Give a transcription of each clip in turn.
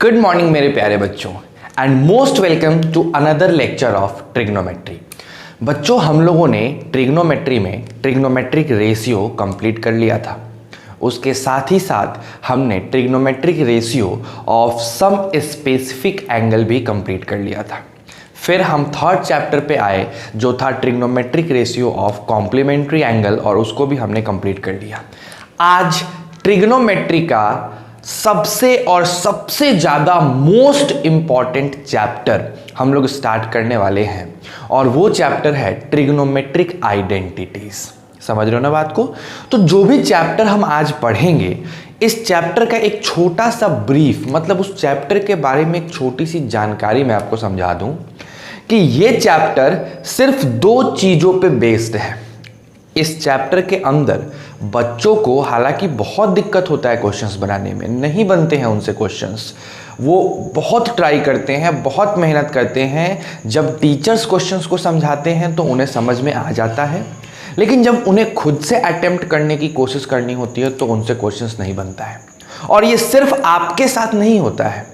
Good morning मेरे प्यारे बच्चों and most welcome to another lecture of trigonometry. बच्चों, हम लोगों ने ट्रिग्नोमेट्री में ट्रिग्नोमेट्रिक रेशियो कंप्लीट कर लिया था। उसके साथ ही साथ हमने trigonometric ratio of some specific angle भी कंप्लीट कर लिया था। फिर हम थर्ड चैप्टर पे आए जो था trigonometric ratio of complementary angle, और उसको भी हमने कंप्लीट कर लिया। आज ट्रिग्नोमेट्री का सबसे ज़्यादा मोस्ट इम्पॉर्टेंट चैप्टर हम लोग स्टार्ट करने वाले हैं, और वो चैप्टर है ट्रिग्नोमेट्रिक आइडेंटिटीज। समझ रहे हो ना बात को? तो जो भी चैप्टर हम आज पढ़ेंगे, इस चैप्टर का एक छोटा सा ब्रीफ, मतलब उस चैप्टर के बारे में एक छोटी सी जानकारी मैं आपको समझा दूं कि ये चैप्टर सिर्फ दो चीज़ों पे बेस्ड है। इस चैप्टर के अंदर बच्चों को हालांकि बहुत दिक्कत होता है क्वेश्चंस बनाने में, नहीं बनते हैं उनसे क्वेश्चंस, वो बहुत ट्राई करते हैं, बहुत मेहनत करते हैं। जब टीचर्स क्वेश्चंस को समझाते हैं तो उन्हें समझ में आ जाता है, लेकिन जब उन्हें खुद से अटेम्प्ट करने की कोशिश करनी होती है तो उनसे क्वेश्चंस नहीं बनता है। और ये सिर्फ आपके साथ नहीं होता है,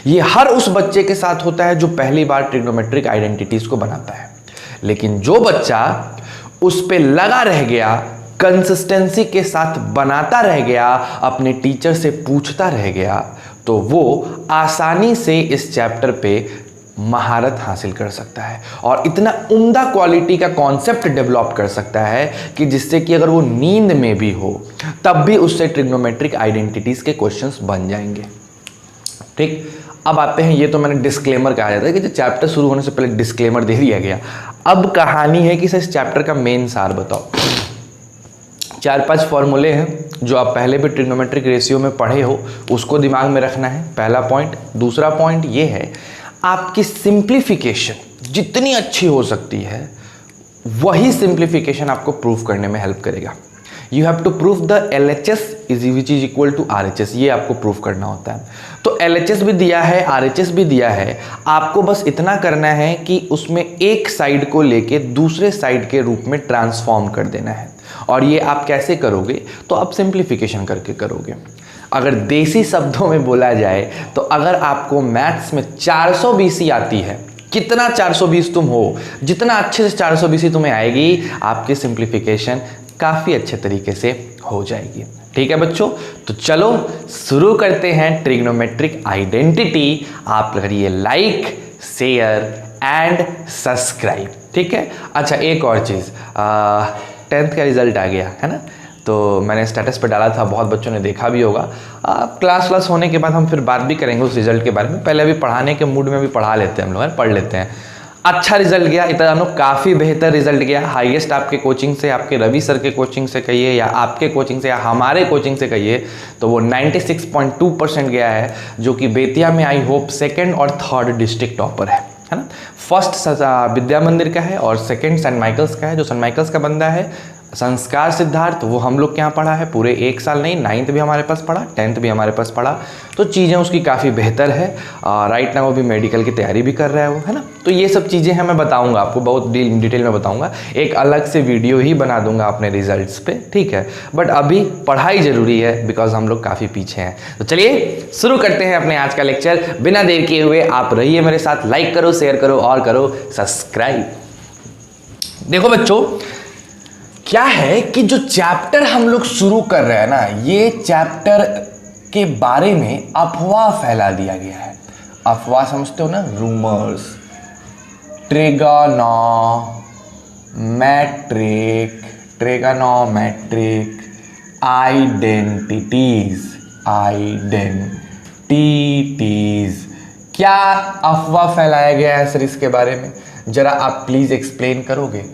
ये हर उस बच्चे के साथ होता है जो पहली बार ट्रिग्नोमेट्रिक आइडेंटिटीज को बनाता है। लेकिन जो बच्चा उस पे लगा रह गया, कंसिस्टेंसी के साथ बनाता रह गया, अपने टीचर से पूछता रह गया, तो वो आसानी से इस चैप्टर पे महारत हासिल कर सकता है और इतना उम्दा क्वालिटी का कॉन्सेप्ट डेवलप कर सकता है कि जिससे कि अगर वो नींद में भी हो तब भी उससे ट्रिग्नोमेट्रिक आइडेंटिटीज के क्वेश्चंस बन जाएंगे। ठीक, अब आते हैं, ये तो मैंने डिस्क्लेमर कहा जाता है कि जो चैप्टर शुरू होने से पहले डिस्क्लेमर दे दिया गया। अब कहानी है कि इस चैप्टर का मेन सार बताओ। 4-5 फॉर्मूले हैं जो आप पहले भी ट्रिग्नोमेट्रिक रेशियो में पढ़े हो, उसको दिमाग में रखना है, पहला पॉइंट। दूसरा पॉइंट ये है, आपकी सिंप्लीफिकेशन जितनी अच्छी हो सकती है वही सिंप्लीफिकेशन आपको प्रूफ करने में हेल्प करेगा। You have to proof the LHS which is equal to RHS, ये आपको प्रूफ करना होता है। तो LHS भी दिया है, RHS भी दिया है, आपको बस इतना करना है कि उसमें एक साइड को लेके दूसरे साइड के रूप में ट्रांसफॉर्म कर देना है। और ये आप कैसे करोगे? तो आप सिंप्लीफिकेशन करके करोगे। अगर देसी शब्दों में बोला जाए तो अगर आपको मैथ्स में 420 आती है, कितना 420 तुम हो, जितना अच्छे से 420 तुम्हें आएगी, आपकी सिंप्लीफिकेशन काफ़ी अच्छे तरीके से हो जाएगी। ठीक है बच्चों, तो चलो शुरू करते हैं ट्रिग्नोमेट्रिक आइडेंटिटी। आप करिए लाइक, शेयर एंड सब्सक्राइब। ठीक है। अच्छा, एक और चीज़, 10th का रिजल्ट आ गया है ना, तो मैंने स्टेटस पे डाला था, बहुत बच्चों ने देखा भी होगा। क्लास होने के बाद हम फिर बात भी करेंगे उस रिजल्ट के बारे में। पहले अभी पढ़ाने के मूड में भी पढ़ा लेते हैं हम लोग, पढ़ लेते हैं। अच्छा रिजल्ट गया, इतना काफ़ी बेहतर रिजल्ट गया, हाईएस्ट आपके कोचिंग से, आपके रवि सर के कोचिंग से कहिए या आपके कोचिंग से या हमारे कोचिंग से कहिए, तो वो 96.2% गया है, जो कि बेतिया में आई होप सेकंड और थर्ड डिस्ट्रिक्ट टॉपर है ना। फर्स्ट विद्या मंदिर का है और सेकंड सेंट माइकल्स का है। जो सेंट माइकल्स का बंदा है संस्कार सिद्धार्थ, वो हम लोग के यहाँ पढ़ा है पूरे 1 साल, नहीं 9th भी हमारे पास पढ़ा, 10th भी हमारे पास पढ़ा, तो चीज़ें उसकी काफ़ी बेहतर है। राइट ना वो भी मेडिकल की तैयारी भी कर रहा है वो, है ना। तो ये सब चीज़ें हैं, मैं बताऊंगा आपको, बहुत डिटेल में बताऊंगा, एक अलग से वीडियो ही बना दूंगा अपने रिजल्ट्स पे। ठीक है, बट अभी पढ़ाई ज़रूरी है बिकॉज हम लोग काफ़ी पीछे हैं। तो चलिए शुरू करते हैं अपने आज का लेक्चर। बिना देर किए हुए आप रहिए मेरे साथ, लाइक करो, शेयर करो और करो सब्सक्राइब। देखो बच्चों, क्या है कि जो चैप्टर हम लोग शुरू कर रहे हैं ना, ये चैप्टर के बारे में अफवाह फैला दिया गया है। अफवाह समझते हो ना, रूमर्स। Trigonometric identities. क्या अफवाह फैलाया गया है सर इसके बारे में? जरा आप प्लीज एक्सप्लेन करोगे।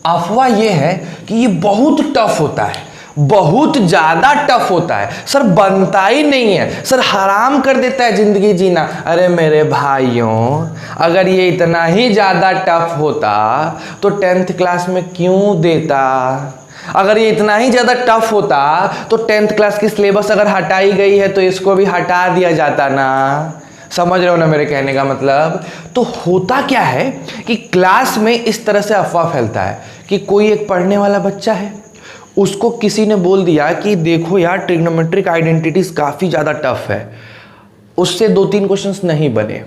अफवाह यह है कि ये बहुत टफ होता है, बहुत ज्यादा टफ होता है सर, बनता ही नहीं है सर, हराम कर देता है जिंदगी जीना। अरे मेरे भाइयों, अगर ये इतना ही ज्यादा टफ होता तो 10th क्लास में क्यों देता? अगर ये इतना ही ज्यादा टफ होता तो 10th क्लास की सिलेबस अगर हटाई गई है तो इसको भी हटा दिया जाता ना। समझ रहे हो ना मेरे कहने का मतलब? तो होता क्या है कि क्लास में इस तरह से अफवाह फैलता है कि कोई एक पढ़ने वाला बच्चा है, उसको किसी ने बोल दिया कि देखो यार ट्रिग्नोमेट्रिक आइडेंटिटीज काफ़ी ज़्यादा टफ है। उससे 2-3 क्वेश्चंस नहीं बने,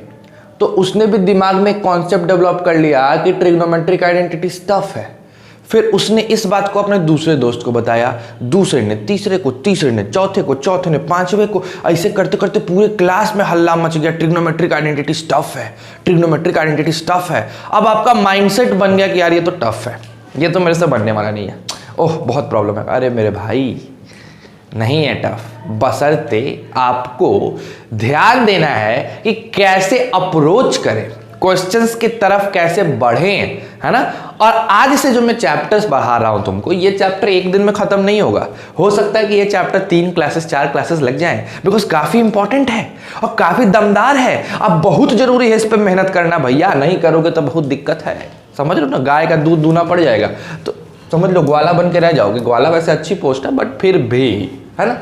तो उसने भी दिमाग में कॉन्सेप्ट डेवलप कर लिया कि ट्रिग्नोमेट्रिक आइडेंटिटी टफ है। फिर उसने इस बात को अपने दूसरे दोस्त को बताया, दूसरे ने तीसरे को, तीसरे ने चौथे को, चौथे ने पांचवे को, ऐसे करते करते पूरे क्लास में हल्ला मच गया, ट्रिग्नोमेट्रिक आइडेंटिटी टफ है, ट्रिग्नोमेट्रिक आइडेंटिटी टफ है। अब आपका माइंडसेट बन गया कि यार ये तो टफ है, ये तो मेरे से बनने वाला नहीं है, ओह बहुत प्रॉब्लम है। अरे मेरे भाई नहीं है टफ, बशर्ते आपको ध्यान देना है कि कैसे अप्रोच करें, क्वेश्चंस की तरफ कैसे बढ़ें, है ना। और आज से जो मैं चैप्टर्स पढ़ा रहा हूं तुमको, ये चैप्टर एक दिन में खत्म नहीं होगा। हो सकता है कि ये चैप्टर 3 क्लासेस 4 क्लासेस लग जाएं, बिकॉज काफी इंपॉर्टेंट है और काफी दमदार है। अब बहुत जरूरी है इस पर मेहनत करना भैया, नहीं करोगे तो बहुत दिक्कत है। समझ लो ना, गाय का दूध दूना पड़ जाएगा, तो समझ लो ग्वाला बन के रह जाओगे। ग्वाला वैसे अच्छी पोस्ट है, बट फिर भी, है ना।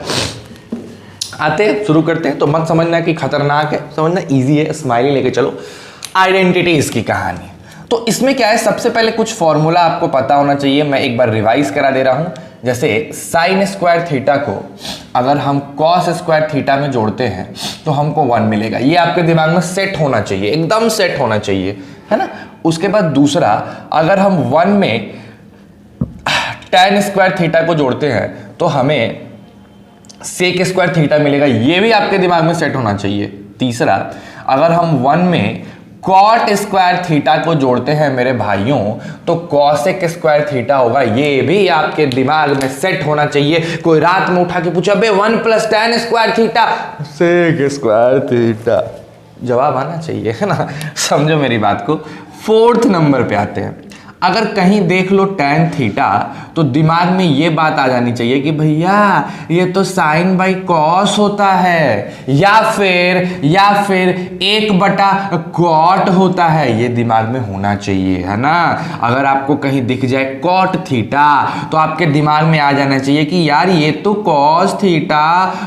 आते हैं, शुरू करते हैं। तो मत समझना कि खतरनाक है, समझना इजी है, स्माइली लेके चलो। आइडेंटिटीज की कहानी, तो इसमें क्या है, सबसे पहले कुछ फॉर्मूला आपको पता होना चाहिए। मैं एक बार रिवाइज करा दे रहा हूं। जैसे साइन स्क्वायर थीटा को अगर हम कॉस स्क्वायर थीटा में जोड़ते हैं तो हमको 1 मिलेगा। ये आपके दिमाग में सेट होना चाहिए, एकदम सेट होना चाहिए, है ना। उसके बाद दूसरा, अगर हम 1 में tan स्क्वायर थीटा को जोड़ते हैं तो हमें सेक स्क्वायर थीटा मिलेगा, ये भी आपके दिमाग में सेट होना चाहिए। तीसरा, अगर हम 1 में कॉट स्क्वायर थीटा को जोड़ते हैं मेरे भाइयों तो कॉसेक स्क्वायर थीटा होगा, ये भी आपके दिमाग में सेट होना चाहिए। कोई रात में उठा के पूछा, बे 1 + tan square theta sec square theta, जवाब आना चाहिए, है ना। समझो मेरी बात को। 4th नंबर पे आते हैं। अगर कहीं देख लो tan थीटा तो दिमाग में ये बात आ जानी चाहिए कि भैया ये तो साइन बाई कॉस होता है, या फिर 1/cot होता है, ये दिमाग में होना चाहिए, है ना। अगर आपको कहीं दिख जाए cot थीटा तो आपके दिमाग में आ जाना चाहिए कि यार ये तो cos theta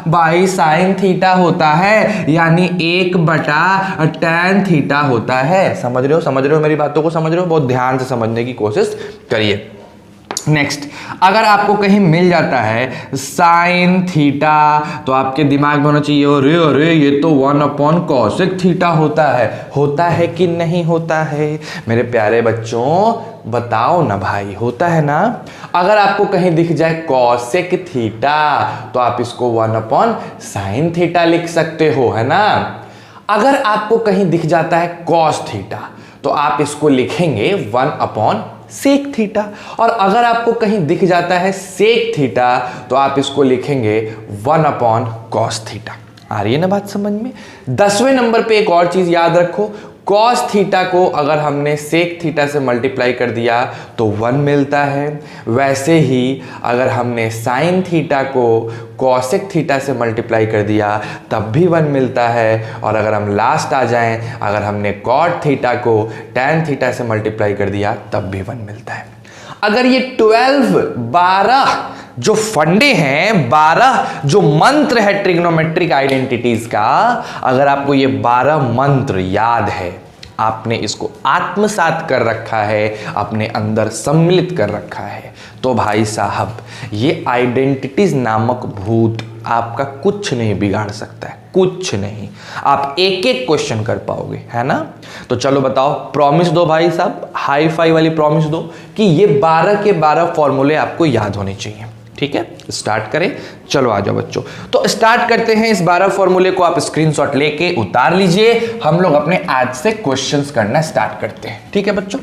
by sine theta होता है, यानी 1/tan थीटा होता है। समझ रहे हो मेरी बातों को, समझ रहे हो, बहुत ध्यान से समझने की कोशिश करिए। नेक्स्ट, अगर आपको कहीं मिल जाता है साइन थीटा तो आपके दिमाग में होना चाहिए, अरे ये तो 1/cosec थीटा होता है कि नहीं होता है मेरे प्यारे बच्चों, बताओ ना भाई, होता है ना। अगर आपको कहीं दिख जाए cosec थीटा तो आप इसको 1/sin थीटा लिख सकते हो, है ना। अगर आपको कहीं दिख जाता है cos थीटा तो आप इसको लिखेंगे 1/sec थीटा, और अगर आपको कहीं दिख जाता है sec थीटा तो आप इसको लिखेंगे 1/cos थीटा। आ रही है ना बात समझ में। 10वें नंबर पे एक और चीज याद रखो, cos थीटा को अगर हमने sec थीटा से मल्टीप्लाई कर दिया तो 1 मिलता है। वैसे ही अगर हमने sin थीटा को cosec थीटा से मल्टीप्लाई कर दिया तब भी 1 मिलता है। और अगर हम लास्ट आ जाएं, अगर हमने cot थीटा को tan थीटा से मल्टीप्लाई कर दिया तब भी 1 मिलता है। अगर ये 12 जो फंडे हैं, 12 जो मंत्र है ट्रिग्नोमेट्रिक आइडेंटिटीज का, अगर आपको ये 12 मंत्र याद है, आपने इसको आत्मसात कर रखा है, अपने अंदर सम्मिलित कर रखा है, तो भाई साहब ये आइडेंटिटीज नामक भूत आपका कुछ नहीं बिगाड़ सकता है, कुछ नहीं। आप एक एक क्वेश्चन कर पाओगे, है ना। तो चलो बताओ, प्रॉमिस दो भाई साहब, हाई फाई वाली प्रॉमिस दो कि ये 12 के 12 फॉर्मूले आपको याद होने चाहिए। ठीक है, स्टार्ट करें। चलो आ जाओ बच्चों, तो स्टार्ट करते हैं। इस 12 फॉर्मूले को आप स्क्रीनशॉट लेके उतार लीजिए। हम लोग अपने आज से क्वेश्चंस करना स्टार्ट करते हैं। ठीक है बच्चों,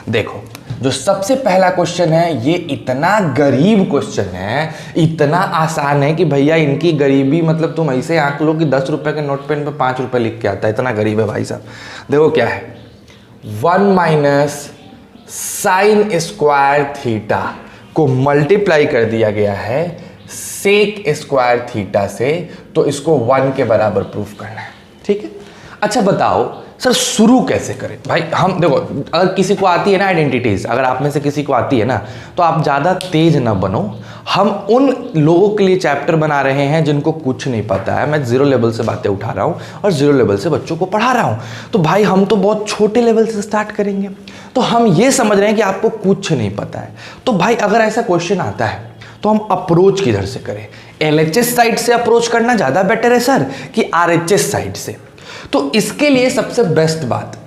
देखो जो सबसे पहला क्वेश्चन है ये इतना गरीब क्वेश्चन है, इतना आसान है कि भैया इनकी गरीबी मतलब तुम ऐसे आंक लो कि 10 रुपए के नोट पेन पे 5 रुपए लिख के आता है, इतना गरीब है भाई साहब। देखो क्या है, 1 - sin स्क्वायर थीटा को मल्टीप्लाई कर दिया गया है सेक स्क्वायर थीटा से, तो इसको 1 के बराबर प्रूफ करना है। ठीक है, अच्छा बताओ सर शुरू कैसे करें भाई? हम देखो, अगर किसी को आती है ना आइडेंटिटीज, अगर आप में से किसी को आती है ना, तो आप ज़्यादा तेज ना बनो। हम उन लोगों के लिए चैप्टर बना रहे हैं जिनको कुछ नहीं पता है। मैं जीरो लेवल से बातें उठा रहा हूँ और जीरो लेवल से बच्चों को पढ़ा रहा हूँ। तो भाई हम तो बहुत छोटे लेवल से स्टार्ट करेंगे। तो हम ये समझ रहे हैं कि आपको कुछ नहीं पता है। तो भाई अगर ऐसा क्वेश्चन आता है तो हम अप्रोच किधर से करें? LHS साइड से अप्रोच करना ज़्यादा बेटर है सर कि RHS साइड से? तो इसके लिए सबसे बेस्ट बात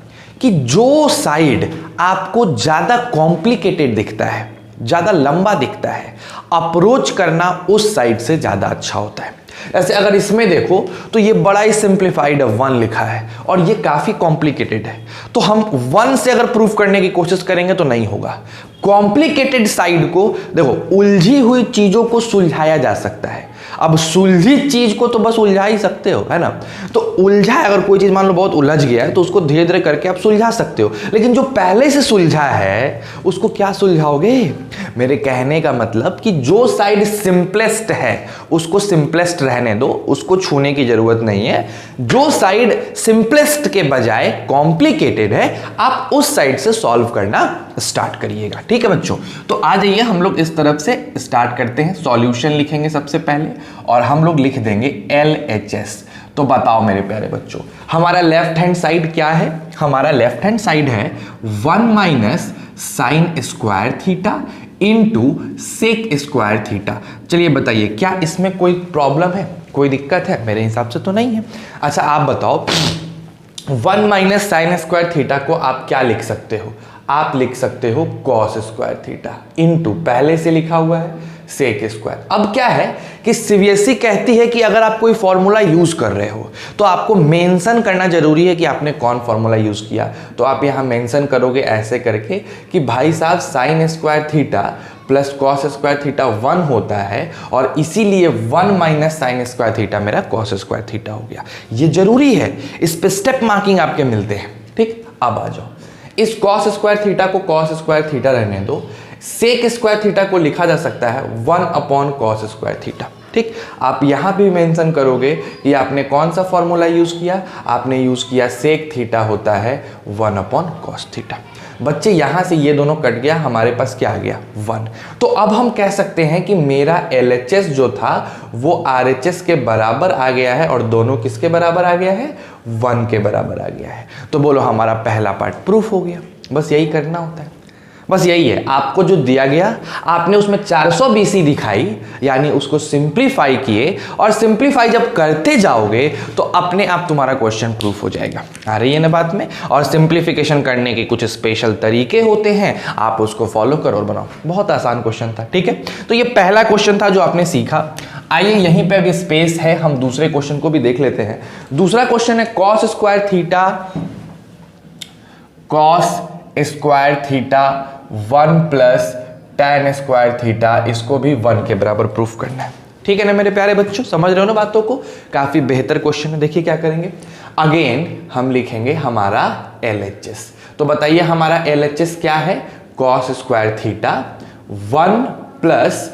कि जो साइड आपको ज़्यादा कॉम्प्लिकेटेड दिखता है, ज़्यादा लंबा दिखता है, अप्रोच करना उस साइड से ज़्यादा अच्छा होता है। ऐसे अगर इसमें देखो तो ये बड़ा ही सिंप्लीफाइड है, 1 लिखा है और ये काफ़ी कॉम्प्लिकेटेड है। तो हम 1 से अगर प्रूफ करने की कोशिश करेंगे तो नहीं होगा। कॉम्प्लिकेटेड साइड को देखो, उलझी हुई चीज़ों को सुलझाया जा सकता है। अब सुलझी चीज को तो बस उलझा ही सकते हो, है ना? तो उलझा, अगर कोई चीज मान लो बहुत उलझ गया है तो उसको धीरे धीरे करके आप सुलझा सकते हो। लेकिन जो पहले से सुलझा है उसको क्या सुलझाओगे? मेरे कहने का मतलब कि जो साइड सिंपलेस्ट है उसको सिंपलेस्ट रहने दो, उसको छूने की जरूरत नहीं है। जो साइड सिंपलेस्ट के बजाय कॉम्प्लिकेटेड है, आप उस साइड से सॉल्व करना स्टार्ट करिएगा। ठीक है बच्चों, तो आ जाइए हम लोग इस तरफ से स्टार्ट करते हैं। सॉल्यूशन लिखेंगे सबसे पहले और हम लोग लिख देंगे LHS। तो बताओ मेरे प्यारे बच्चों, हमारा लेफ्ट हैंड साइड क्या है? हमारा लेफ्ट हैंड साइड है 1 minus sine square theta into sec square theta. चलिए बताइए, क्या इसमें कोई प्रॉब्लम है, कोई दिक्कत है? मेरे हिसाब से तो नहीं है। अच्छा आप बताओ, 1 माइनस साइन स्क्वायर थीटा को आप क्या लिख सकते हो? आप लिख सकते हो कॉस स्क्वायर थीटा इंटू, पहले से लिखा हुआ है, सेक स्क्वायर। अब क्या है कि सीबीएसई कहती है कि अगर आप कोई फॉर्मूला यूज कर रहे हो तो आपको मेंशन करना जरूरी है कि आपने कौन फॉर्मूला यूज किया। तो आप यहां मेंशन करोगे ऐसे करके कि भाई साहब sign square theta plus cos square theta 1 होता है और इसीलिए 1 माइनस साइन स्क्वायर थीटा मेरा कॉस स्क्वायर थीटा हो गया। ये जरूरी है, इस पे स्टेप मार्किंग आपके मिलते हैं। ठीक, अब आ जाओ, इस कॉस स्क्वायर थीटा को कॉस स्क्वायर थीटा रहने दो। सेक स्क्वायर थीटा को लिखा जा सकता है 1 अपॉन कॉस स्क्वायर थीटा। ठीक, आप यहां भी मेंशन करोगे कि आपने कौन सा फॉर्मूला यूज किया। आपने यूज किया सेक थीटा होता है 1 अपॉन कॉस थीटा। बच्चे यहां से ये दोनों कट गया, हमारे पास क्या आ गया? 1। तो अब हम कह सकते हैं कि मेरा LHS जो था वो RHS के बराबर आ गया है और दोनों किसके बराबर आ गया है? 1 के बराबर आ गया है। तो बोलो हमारा पहला पार्ट प्रूफ हो गया। बस यही करना होता है, बस यही है। आपको जो दिया गया आपने उसमें 400 BC दिखाई, यानी उसको सिंप्लीफाई किए, और सिंप्लीफाई जब करते जाओगे तो अपने आप तुम्हारा क्वेश्चन प्रूफ हो जाएगा। आ रही है ना बात में? और सिंप्लीफिकेशन करने के कुछ स्पेशल तरीके होते हैं, आप उसको फॉलो करो और बनाओ। बहुत आसान क्वेश्चन था। ठीक है, तो ये पहला क्वेश्चन था जो आपने सीखा। आइए यहीं पे अभी स्पेस है, हम दूसरे क्वेश्चन को भी देख लेते हैं। दूसरा क्वेश्चन है cos square theta, cos square theta 1 plus tan square theta, इसको भी 1 के बराबर प्रूफ करना है। ठीक है ना मेरे प्यारे बच्चों, समझ रहे हो ना बातों को? काफी बेहतर क्वेश्चन है। देखिए क्या करेंगे, अगेन हम लिखेंगे हमारा LHS। तो बताइए हमारा LHS क्या है? Cos square theta 1 plus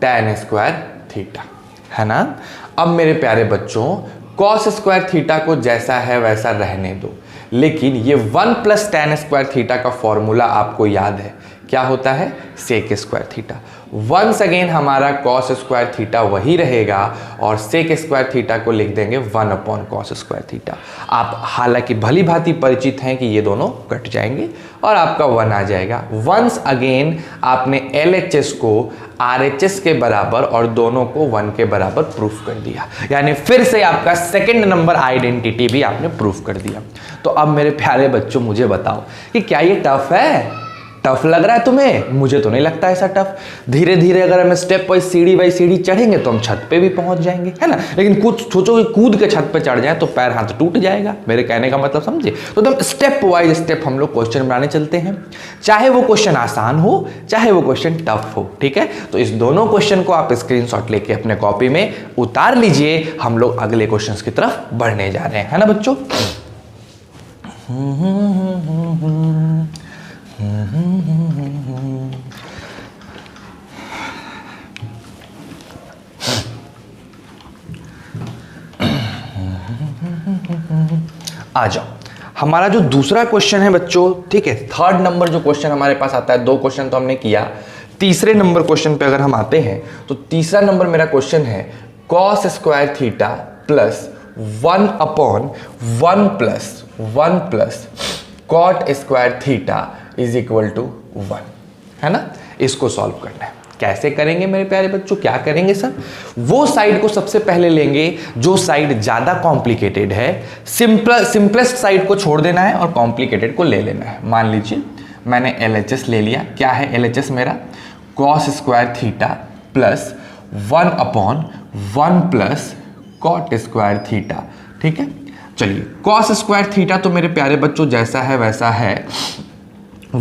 tan square theta, है ना? अब मेरे प्यारे बच्चों, कॉस स्क्वायर थीटा को जैसा है वैसा रहने दो, लेकिन ये 1 प्लस tan स्क्वायर थीटा का फॉर्मूला आपको याद है, क्या होता है? Sec square theta. Once again हमारा कॉस स्क्वायर थीटा वही रहेगा और सेक स्क्वायर थीटा को लिख देंगे 1 अपॉन कॉस स्क्वायर थीटा। आप हालांकि भली भांति परिचित हैं कि ये दोनों कट जाएंगे और आपका 1 आ जाएगा। वंस अगेन आपने LHS को RHS के बराबर और दोनों को 1 के बराबर प्रूफ कर दिया, यानी फिर से आपका सेकंड नंबर आइडेंटिटी भी आपने प्रूफ कर दिया। तो अब मेरे प्यारे बच्चों मुझे बताओ कि क्या ये टफ है? टफ लग रहा है तुम्हें? मुझे तो नहीं लगता ऐसा टफ। धीरे धीरे अगर हम स्टेप वाइज सीढ़ी बाई सीढ़ी चढ़ेंगे तो हम छत पे भी पहुंच जाएंगे, है ना? लेकिन कुछ सोचो कि कूद के छत पे चढ़ जाए तो पैर हाथ टूट जाएगा। मेरे कहने का मतलब समझे? तो एकदम स्टेप वाइज स्टेप हम लोग क्वेश्चन बनाने चलते हैं, चाहे वो क्वेश्चन आसान हो चाहे वो क्वेश्चन टफ हो। ठीक है, तो इस दोनों क्वेश्चन को आप स्क्रीनशॉट लेके अपने कॉपी में उतार लीजिए। हम लोग अगले क्वेश्चन की तरफ बढ़ने जा रहे हैं, है ना बच्चों? आ जाओ, हमारा जो दूसरा क्वेश्चन है बच्चों, ठीक है, थर्ड नंबर जो क्वेश्चन हमारे पास आता है, 2 क्वेश्चन तो हमने किया, तीसरे नंबर क्वेश्चन पे अगर हम आते हैं तो तीसरा नंबर मेरा क्वेश्चन है cos square theta plus 1/1 plus cot square theta is equal to 1, है ना। इसको सॉल्व करना है। कैसे करेंगे मेरे प्यारे बच्चों, क्या करेंगे सर? वो साइड को सबसे पहले लेंगे जो साइड ज्यादा कॉम्प्लिकेटेड है, सिंपलेस्ट साइड को छोड़ देना है और कॉम्प्लिकेटेड को ले लेना है। मान लीजिए मैंने LHS ले लिया। क्या है LHS मेरा? cos square theta plus 1/1 plus cot square theta, ठीक है। चलिए cos स्क्वायर थीटा तो मेरे प्यारे बच्चों जैसा है वैसा है।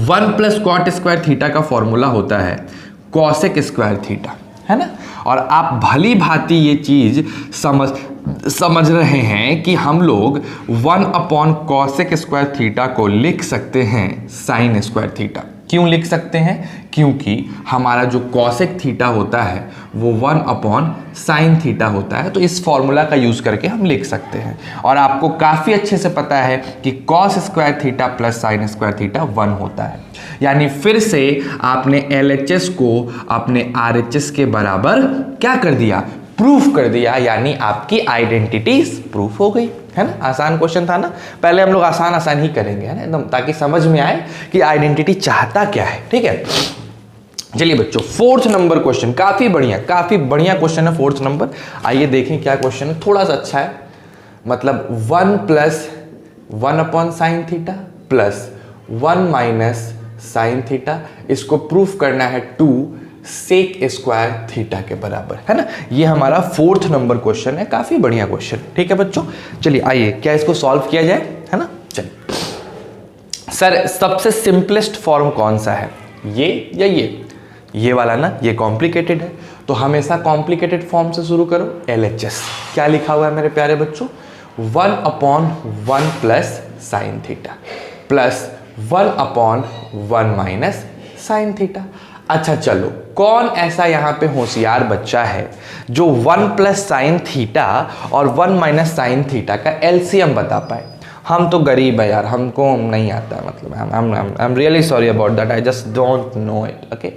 1 प्लस cot स्क्वायर थीटा का फॉर्मूला होता है cosec स्क्वायर थीटा, है ना। और आप भली भांति ये चीज समझ रहे हैं कि हम लोग 1/cosec स्क्वायर थीटा को लिख सकते हैं sin स्क्वायर थीटा। क्यों लिख सकते हैं? क्योंकि हमारा जो cosec थीटा होता है वो 1/sin थीटा होता है। तो इस फॉर्मूला का यूज करके हम लिख सकते हैं। और आपको काफी अच्छे से पता है कि cos square theta plus sin square theta 1 होता है। यानी फिर से आपने LHS को अपने RHS के बराबर क्या कर दिया? प्रूफ कर दिया। यानी आपकी आइडेंटिटी प्रूफ हो गई, है ना। आसान क्वेश्चन था ना। पहले हम लोग आसान ही करेंगे, है ना, एकदम, ताकि समझ में आए कि आइडेंटिटी चाहता क्या है, ठीक है। चलिए बच्चों, 4th नंबर क्वेश्चन काफी बढ़िया क्वेश्चन है 4th नंबर। आइए देखें क्या क्वेश्चन है। थोड़ा सा अच्छा है, मतलब 1 plus 1/sin theta plus 1 minus sin theta, इसको प्रूफ करना है 2 सेक स्क्वायर थीटा के बराबर, है ना। ये हमारा 4th नंबर क्वेश्चन है। काफी बढ़िया क्वेश्चन, ठीक है बच्चों। चलिए आइए क्या इसको सॉल्व किया जाए, है ना। चलिए सर, सबसे सिंपलेस्ट फॉर्म कौन सा है, ये या ये वाला ना? ये कॉम्प्लिकेटेड है, तो हमेशा कॉम्प्लिकेटेड फॉर्म से शुरू करो। LHS क्या लिखा हुआ है मेरे प्यारे बच्चों? 1/1 plus sin theta plus 1/1 minus sin theta. अच्छा चलो, कौन ऐसा यहां पे होशियार बच्चा है जो 1 प्लस sin थीटा और 1 माइनस sin थीटा का LCM बता पाए? हम तो गरीब है यार, हमको नहीं आता, मतलब I am really sorry about that, I just don't know it. Okay,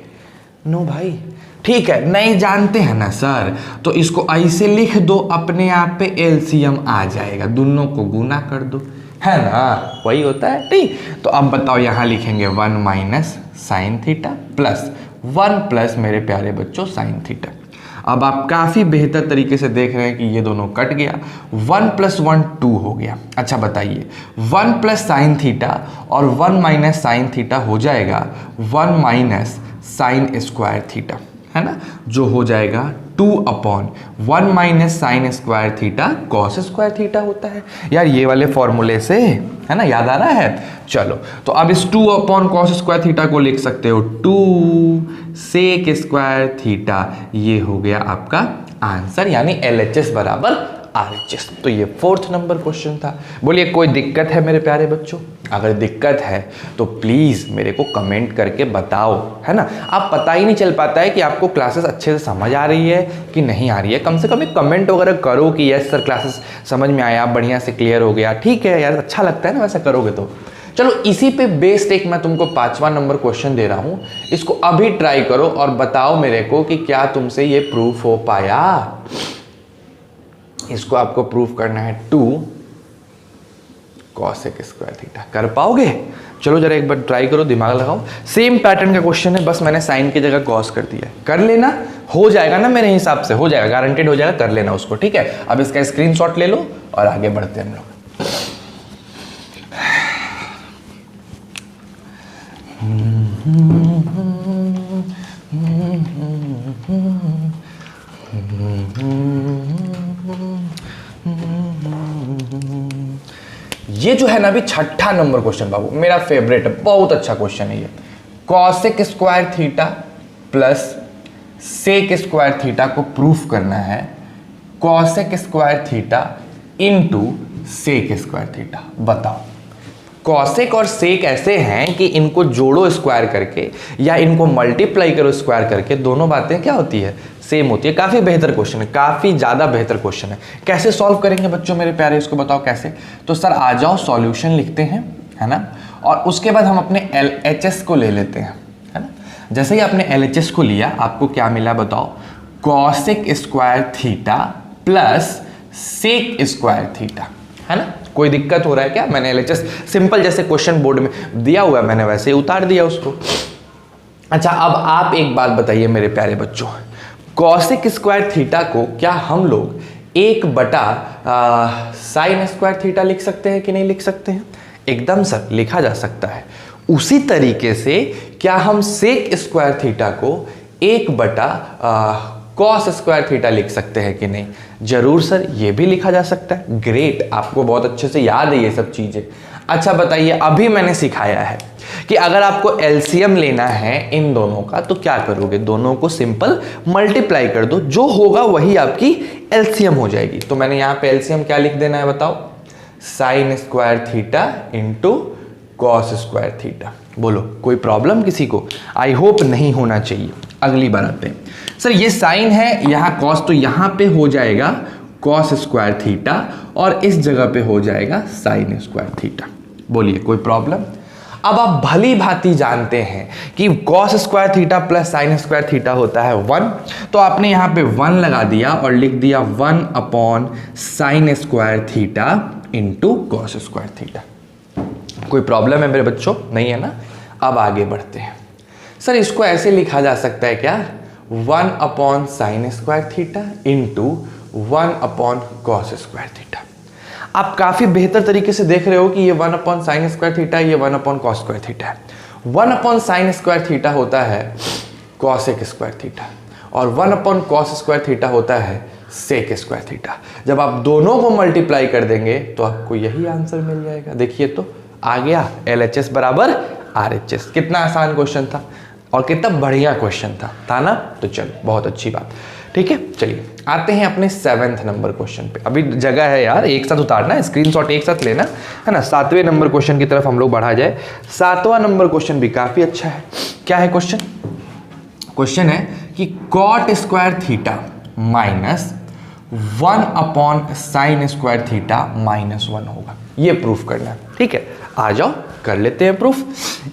no भाई, ठीक है, नहीं जानते हैं ना सर, तो इसको ऐसे लिख दो, अपने आप पे LCM आ जाएगा, दोनों को गुना कर दो, है ना, वही होता है। ठीक, तो अब बताओ, यहां लिखेंगे 1 minus sin theta plus 1 plus मेरे प्यारे बच्चों sin थीटा। अब आप काफी बेहतर तरीके से देख रहे हैं कि ये दोनों कट गया, 1 प्लस 1 2 हो गया। अच्छा बताइए, 1 प्लस sin थीटा और 1 माइनस sin थीटा हो जाएगा 1 माइनस sin स्क्वायर थीटा, है ना, जो हो जाएगा 2/1 minus sin square theta cos square theta होता है। यार ये वाले फॉर्मूले से, है ना, याद आ रहा है। चलो, तो अब इस 2/cos स्क्वायर थीटा को लिख सकते हो 2 सेक स्क्वायर थीटा। ये हो गया आपका आंसर, यानी LHS बराबर RHS। तो ये 4th नंबर क्वेश्चन था। बोलिए कोई दिक्कत है मेरे प्यारे बच्चों? अगर दिक्कत है तो प्लीज मेरे को कमेंट करके बताओ, है ना। आप पता ही नहीं चल पाता है कि आपको क्लासेस अच्छे से समझ आ रही है कि नहीं आ रही है। कम से कम एक कमेंट वगैरह करो कि यस सर क्लासेस समझ में आया, बढ़िया से क्लियर हो गया। ठीक है यार, अच्छा लगता है ना वैसा करोगे तो। चलो, इसी पे बेस्ड एक मैं तुमको 5वां नंबर क्वेश्चन दे रहा हूं, इसको अभी ट्राई करो और बताओ मेरे को कि क्या तुमसे ये प्रूफ हो पाया। इसको आपको प्रूफ करना है 2 cosec स्क्वायर थीटा। कर पाओगे? चलो जरा एक बार ट्राई करो, दिमाग लगाओ। सेम पैटर्न का क्वेश्चन है, बस मैंने साइन की जगह cos कर दिया है। कर लेना, हो जाएगा ना, मेरे हिसाब से हो जाएगा, गारंटेड हो जाएगा। कर लेना उसको, ठीक है। अब इसका स्क्रीनशॉट ले लो और आगे बढ़ते हैं हम लोग। ये जो है ना अभी 6ठा नंबर क्वेश्चन बाबू, मेरा फेवरेट है, बहुत अच्छा क्वेश्चन है ये। cosec square theta plus sec square theta को प्रूफ करना है cosec square theta into sec square theta. बताओ, cosec और sec ऐसे हैं कि इनको जोड़ो स्क्वायर करके या इनको मल्टीप्लाई करो स्क्वायर करके, दोनों बातें क्या होती है? सेम होती है। काफ़ी बेहतर क्वेश्चन है, काफ़ी ज़्यादा बेहतर क्वेश्चन है। कैसे सॉल्व करेंगे बच्चों मेरे प्यारे, इसको बताओ कैसे। तो सर आ जाओ, सॉल्यूशन लिखते हैं, है ना, और उसके बाद हम अपने LHS को ले लेते हैं, है ना। जैसे ही आपने LHS को लिया, आपको क्या मिला बताओ, cosec square theta plus sec square theta, है ना। कोई दिक्कत हो रहा है क्या? मैंने LHS सिंपल जैसे क्वेश्चन बोर्ड में दिया हुआ है, मैंने वैसे ही उतार दिया उसको। अच्छा, अब आप एक बात बताइए मेरे प्यारे बच्चों, कॉसेक स्क्वायर थीटा को क्या हम लोग 1/sin स्क्वायर थीटा लिख सकते हैं कि नहीं लिख सकते हैं? एकदम सर, लिखा जा सकता है। उसी तरीके से क्या हम सेक स्क्वायर थीटा को 1/cos स्क्वायर थीटा लिख सकते हैं कि नहीं? जरूर सर, ये भी लिखा जा सकता है। ग्रेट, आपको बहुत अच्छे से याद है ये सब चीजें। अच्छा बताइए, अभी मैंने सिखाया है कि अगर आपको एलसीएम लेना है इन दोनों का तो क्या करोगे, दोनों को सिंपल मल्टीप्लाई कर दो, जो होगा वही आपकी एलसीएम हो जाएगी। तो मैंने यहां पे एलसीएम क्या लिख देना है बताओ, sign square theta into cos square theta. बोलो कोई प्रॉब्लम किसी को? आई होप नहीं होना चाहिए। अगली बार आते हैं। सर ये साइन है, यहां कॉस, तो यहां पे हो जाएगा कॉस स्क्वायर थीटा और इस जगह पे हो जाएगा साइन स्क्वायर थीटा। बोलिए कोई प्रॉब्लम? अब आप भली भांति जानते हैं कि cos square theta plus sign square theta होता है 1, तो आपने यहां पे 1 लगा दिया और लिख दिया 1/sin square theta into cos square theta. कोई प्रॉब्लम है मेरे बच्चों? नहीं है ना। अब आगे बढ़ते हैं। सर इसको ऐसे लिखा जा सकता है क्या, 1/sin square theta into 1/cos square theta. आप काफी बेहतर तरीके से देख रहे हो कि ये 1/sin स्क्वायर थीटा, ये 1/cos स्क्वायर थीटा है। 1/sin स्क्वायर थीटा होता है cosec स्क्वायर थीटा और 1/cos स्क्वायर थीटा होता है sec स्क्वायर थीटा। जब आप दोनों को मल्टीप्लाई कर देंगे तो आपको यही आंसर मिल जाएगा। देखिए तो आ गया, LHS बराबर RHS। कितना आसान क्वेश्चन था और कितना बढ़िया क्वेश्चन था ना। तो चलो, बहुत अच्छी बात। ठीक है, चलिए आते हैं अपने 7वें नंबर क्वेश्चन पे। अभी जगह है यार, एक साथ उतारना है, स्क्रीनशॉट एक साथ लेना है ना। 7वें नंबर क्वेश्चन की तरफ हम लोग बढ़ा जाए। 7वां नंबर क्वेश्चन भी काफी अच्छा है। क्या है क्वेश्चन? क्वेश्चन है कि cot square theta minus 1/sin square theta -1 होगा। ये प्रूफ करना है। ठीक है, आ जाओ कर लेते हैं प्रूफ।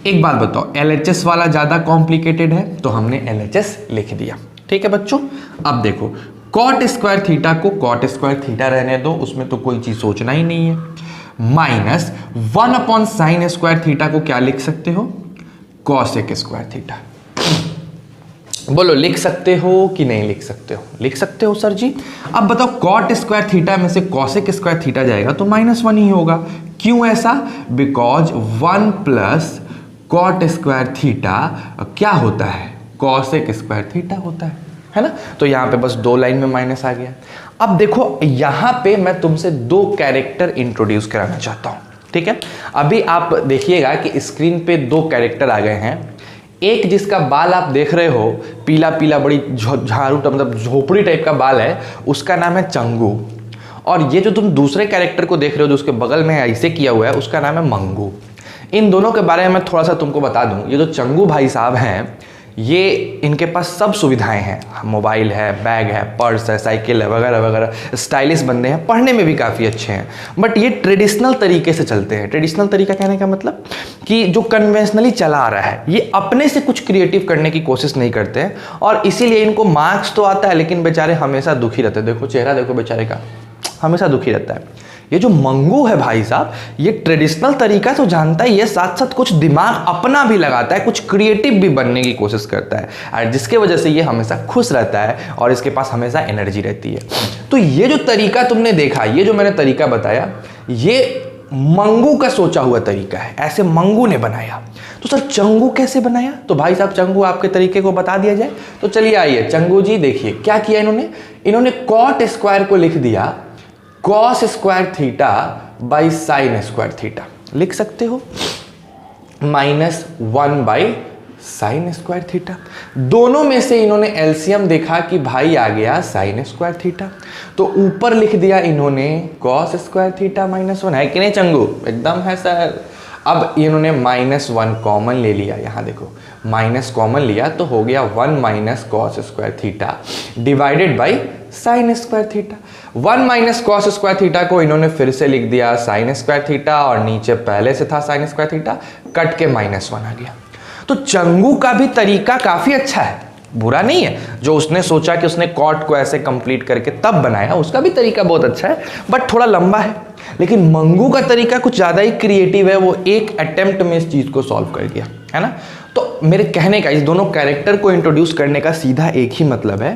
एक बात बताओ, LHS वाला ज्यादा कॉम्प्लिकेटेड है तो हमने LHS लिख दिया। ठीक है बच्चों, अब देखो कॉट स्क्वायर थीटा को कॉट स्क्वायर थीटा रहने दो, उसमें तो कोई चीज सोचना ही नहीं है। माइनस 1/sin स्क्वायर थीटा को क्या लिख सकते हो, कॉसेक स्क्वायर थीटा। बोलो लिख सकते हो कि नहीं लिख सकते हो? लिख सकते हो सर जी। अब बताओ कॉट स्क्वायर थीटा में से कॉसेक स्क्वायर थीटा जाएगा तो -1 ही होगा। क्यों ऐसा? Because 1 plus cot square theta क्या होता है, कॉसेक स्क्वायर थीटा होता है ना। तो यहां पे बस 2 लाइन में माइनस आ गया। अब देखो यहां पे मैं तुमसे 2 कैरेक्टर इंट्रोड्यूस कराना चाहता हूं। ठीक है, अभी आप देखिएगा कि स्क्रीन पे 2 कैरेक्टर आ गए हैं। एक जिसका बाल आप देख रहे हो पीला पीला, बड़ी झाड़ू मतलब झोपड़ी टाइप का बाल है, उसका नाम है चंगू। और ये जो तुम दूसरे कैरेक्टर को देख रहे हो जो उसके बगल में ऐसे किया हुआ है, उसका नाम है मंगू। इन दोनों के बारे में मैं थोड़ा सा तुमको बता दूं। ये जो चंगू भाई साहब हैं, ये इनके पास सब सुविधाएं हैं, मोबाइल है, बैग है, पर्स है, साइकिल है, वगैरह वगैरह। स्टाइलिश बंदे हैं, पढ़ने में भी काफ़ी अच्छे हैं, बट ये ट्रेडिशनल तरीके से चलते हैं। ट्रेडिशनल तरीका कहने का मतलब कि जो कन्वेंशनली चला आ रहा है, ये अपने से कुछ क्रिएटिव करने की कोशिश नहीं करते हैं और इसीलिए इनको मार्क्स तो आता है लेकिन बेचारे हमेशा दुखी रहते हैं। देखो चेहरा देखो बेचारे का, हमेशा दुखी रहता है। ये जो मंगू है भाई साहब, ये ट्रेडिशनल तरीका तो जानता ही है, साथ साथ कुछ दिमाग अपना भी लगाता है, कुछ क्रिएटिव भी बनने की कोशिश करता है, और जिसके वजह से ये हमेशा खुश रहता है और इसके पास हमेशा एनर्जी रहती है। तो ये जो तरीका तुमने देखा, ये जो मैंने तरीका बताया, ये मंगू का सोचा हुआ तरीका है, ऐसे मंगू ने बनाया। तो सर चंगू कैसे बनाया? तो भाई साहब चंगू आपके तरीके को बता दिया जाए। तो चलिए आइए, चंगू जी देखिए क्या किया इन्होंने कॉट स्क्वायर को लिख दिया cos square theta by sine square theta. लिख सकते हो -1 बाई साइन स्क्वायर थीटा। दोनों में से इन्होंने एलसीएम देखा कि भाई आ गया साइन स्क्वायर थीटा, तो ऊपर लिख दिया इन्होंने कॉस स्क्वायर थीटा -1। है कि नहीं चंगू? एकदम है सर। अब इन्होंने -1 कॉमन ले लिया, यहाँ देखो माइनस कॉमन लिया तो हो गया 1 minus cos square theta divided by sign square theta. 1 minus cos square theta को इन्होंने फिर से लिख दिया साइन स्क्वायर थीटा, और नीचे पहले से था साइन स्क्वायर थीटा, कट के -1 आ गया। तो चंगू का भी तरीका काफी अच्छा है, बुरा नहीं है। जो उसने सोचा कि उसने कॉट को ऐसे कंप्लीट करके तब बनाया, उसका भी तरीका बहुत अच्छा है, बट थोड़ा लंबा है। लेकिन मंगू का तरीका कुछ ज्यादा ही क्रिएटिव है, वो एक अटेम्प्ट में इस चीज को सॉल्व कर दिया, है ना। तो मेरे कहने का, इस दोनों कैरेक्टर को इंट्रोड्यूस करने का सीधा एक ही मतलब है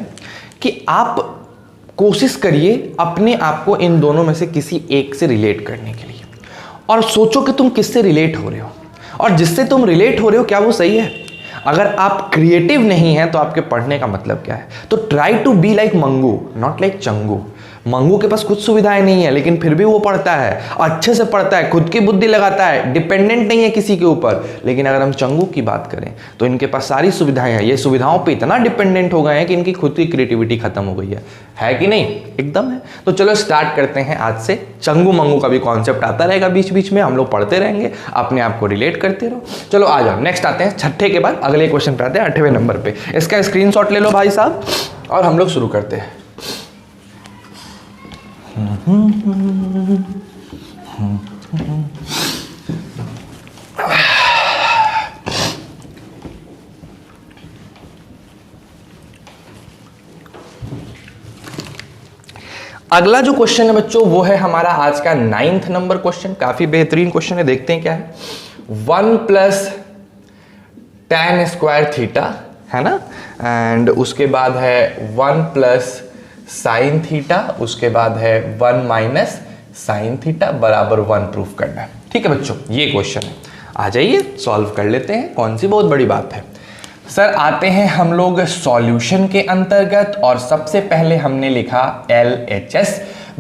कि आप कोशिश करिए अपने आप को इन दोनों में से किसी एक से रिलेट करने के लिए, और सोचो कि तुम किससे रिलेट हो रहे हो, और जिससे तुम रिलेट हो रहे हो क्या वो सही है। अगर आप क्रिएटिव नहीं हैं तो आपके पढ़ने का मतलब क्या है। तो try to be like Mangu, not like Changu. Mangu के पास कुछ सुविधाएं नहीं है, लेकिन फिर भी वो पढ़ता है, अच्छे से पढ़ता है, खुद की बुद्धि लगाता है, डिपेंडेंट नहीं है किसी के ऊपर। लेकिन अगर हम चंगू की बात करें तो इनके पास सारी सुविधाएं हैं, ये सुविधाओं पे इतना डिपेंडेंट हो गए हैं कि इनकी खुद की क्रिएटिविटी खत्म हो गई है कि नहीं? एकदम है। तो चलो स्टार्ट करते हैं आज से। चंगू मंगू का भी कॉन्सेप्ट आता रहेगा बीच बीच में, हम लोग पढ़ते रहेंगे, अपने आप को रिलेट करते रहो। चलो आ जाओ, नेक्स्ट आते हैं छठे के बाद अगले क्वेश्चन पे आते हैं, 8वें नंबर पे। इसका स्क्रीनशॉट ले लो भाई साहब, और हम लोग शुरू करते हैं। अगला जो क्वेश्चन है बच्चों वो है हमारा आज का 9th नंबर क्वेश्चन। काफी बेहतरीन क्वेश्चन है, देखते हैं क्या है। 1 प्लस tan स्क्वायर थीटा, है ना, एंड उसके बाद है 1 प्लस साइन थीटा, उसके बाद है 1 माइनस साइन थीटा बराबर 1 प्रूफ करना है। ठीक है बच्चों, ये क्वेश्चन है, आ जाइए सॉल्व कर लेते हैं, कौन सी बहुत बड़ी बात है। सर आते हैं हम लोग सॉल्यूशन के अंतर्गत, और सबसे पहले हमने लिखा LHS,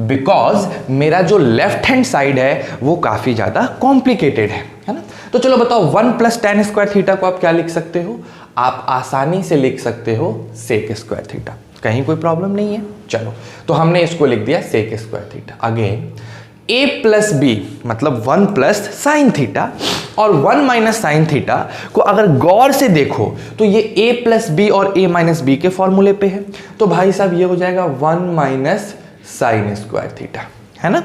बिकॉज मेरा जो लेफ्ट हैंड साइड है वो काफी ज्यादा कॉम्प्लिकेटेड है ना। तो चलो बताओ 1 प्लस tan स्क्वायर थीटा को आप क्या लिख सकते हो? आप आसानी से लिख सकते हो सेक स्क्वायर थीटा, कहीं कोई प्रॉब्लम नहीं है। चलो तो हमने इसको लिख दिया sec square theta. Again a plus B मतलब 1 प्लस साइन थीटा, और 1 माइनस साइन थीटा को अगर गौर से देखो तो ये a प्लस बी और a माइनस बी के फॉर्मूले पे है। तो भाई साहब ये हो जाएगा 1 माइनस साइन स्क्वायर थीटा, है ना।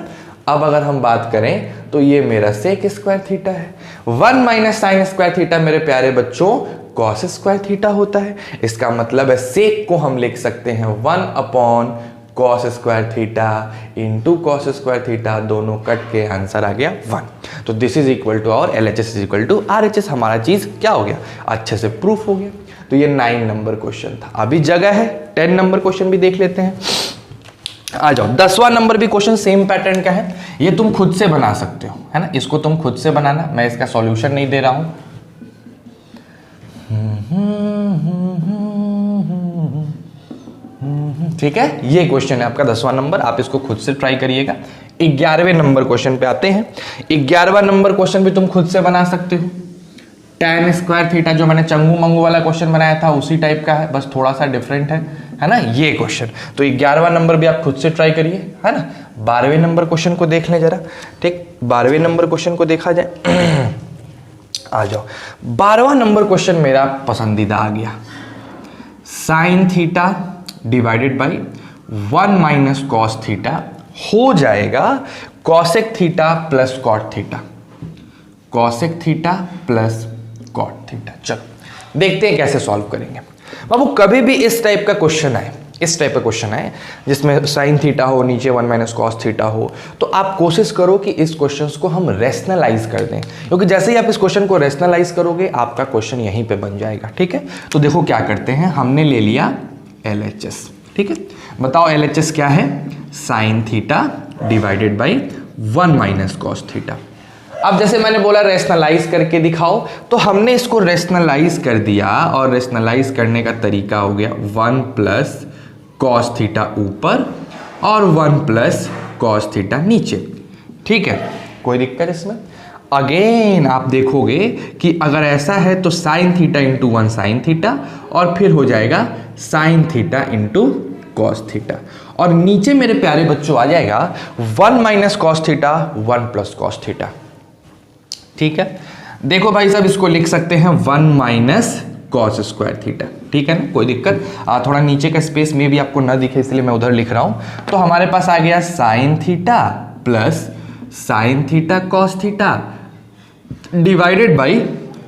अब अगर हम बात करें तो ये मेरा सेक स्क्वायर थीटा है। 1 माइनस साइन स्क्वायर थीटा मेरे प्यारे बच्चों कॉस स्क्वायर थीटा होता है। इसका मतलब है सेक को हम लिख सकते हैं 1 upon cos square theta into cos square theta, दोनों कट के आंसर आ गया 1। तो दिस इज इक्वल टू और LHS is equal to RHS, हमारा चीज क्या हो गया, अच्छे से प्रूफ हो गया। तो ये 9 नंबर क्वेश्चन था। अभी जगह है 10 नंबर क्वेश्चन भी देख लेते हैं। आ जाओ, 10वां नंबर भी क्वेश्चन सेम पैटर्न का है, ये तुम खुद से बना सकते हो, है ना। इसको तुम खुद से बनाना, मैं इसका सॉल्यूशन नहीं दे रहा हूं। ठीक है, ये क्वेश्चन है आपका 10वां नंबर, आप इसको खुद से ट्राई करिएगा। 11वें नंबर क्वेश्चन पे आते हैं। 11वां नंबर क्वेश्चन भी तुम खुद से बना सकते हो। tan स्क्वायर थीटा जो मैंने चंगू मंगू वाला क्वेश्चन बनाया था उसी टाइप का है, बस थोड़ा सा डिफरेंट है ना ये क्वेश्चन। तो 11वां नंबर भी आप खुद से ट्राई करिए, है ना। 12वें नंबर क्वेश्चन को देख लें जरा। ठीक, 12वें नंबर क्वेश्चन को देखा जाए। आ जाओ, 12वां नंबर क्वेश्चन मेरा पसंदीदा आ गया। Sine theta divided by 1 minus cos theta हो जाएगा cosec theta plus cot theta, cosec theta plus cot theta. चलो देखते हैं कैसे सॉल्व करेंगे। बाबू कभी भी इस टाइप का क्वेश्चन आए, इस टाइप का क्वेश्चन आए जिसमें साइन थीटा हो, नीचे 1 माइनस कॉस थीटा हो, तो आप कोशिश करो कि इस क्वेश्चन को हम रेशनलाइज कर दें, क्योंकि जैसे ही आप इस क्वेश्चन को रेशनलाइज करोगे आपका क्वेश्चन यहीं पे बन जाएगा। ठीक है, तो देखो क्या करते हैं, हमने ले लिया LHS। ठीक है, बताओ LHS क्या है? Sine theta divided by 1 minus cos theta. अब जैसे मैंने बोला रेशनलाइज करके दिखाओ, तो हमने इसको रेशनलाइज कर दिया, और रेशनलाइज करने का तरीका हो गया 1 प्लस कॉस थीटा ऊपर और 1 प्लस कॉस थीटा नीचे। ठीक है, कोई दिक्कत इसमें? अगेन आप देखोगे कि अगर ऐसा है तो sign theta into 1 sine theta, और फिर हो जाएगा sign theta into cos theta, और नीचे मेरे प्यारे बच्चों आ जाएगा 1 minus cos theta 1 plus cos theta. ठीक है, देखो भाई साहब इसको लिख सकते हैं 1 माइनस कॉस स्क्वायर थीटा, ठीक है ना, कोई दिक्कत। थोड़ा नीचे का स्पेस में भी आपको ना दिखे इसलिए मैं उधर लिख रहा हूं। तो हमारे पास आ गया sine theta plus sine theta cos theta divided by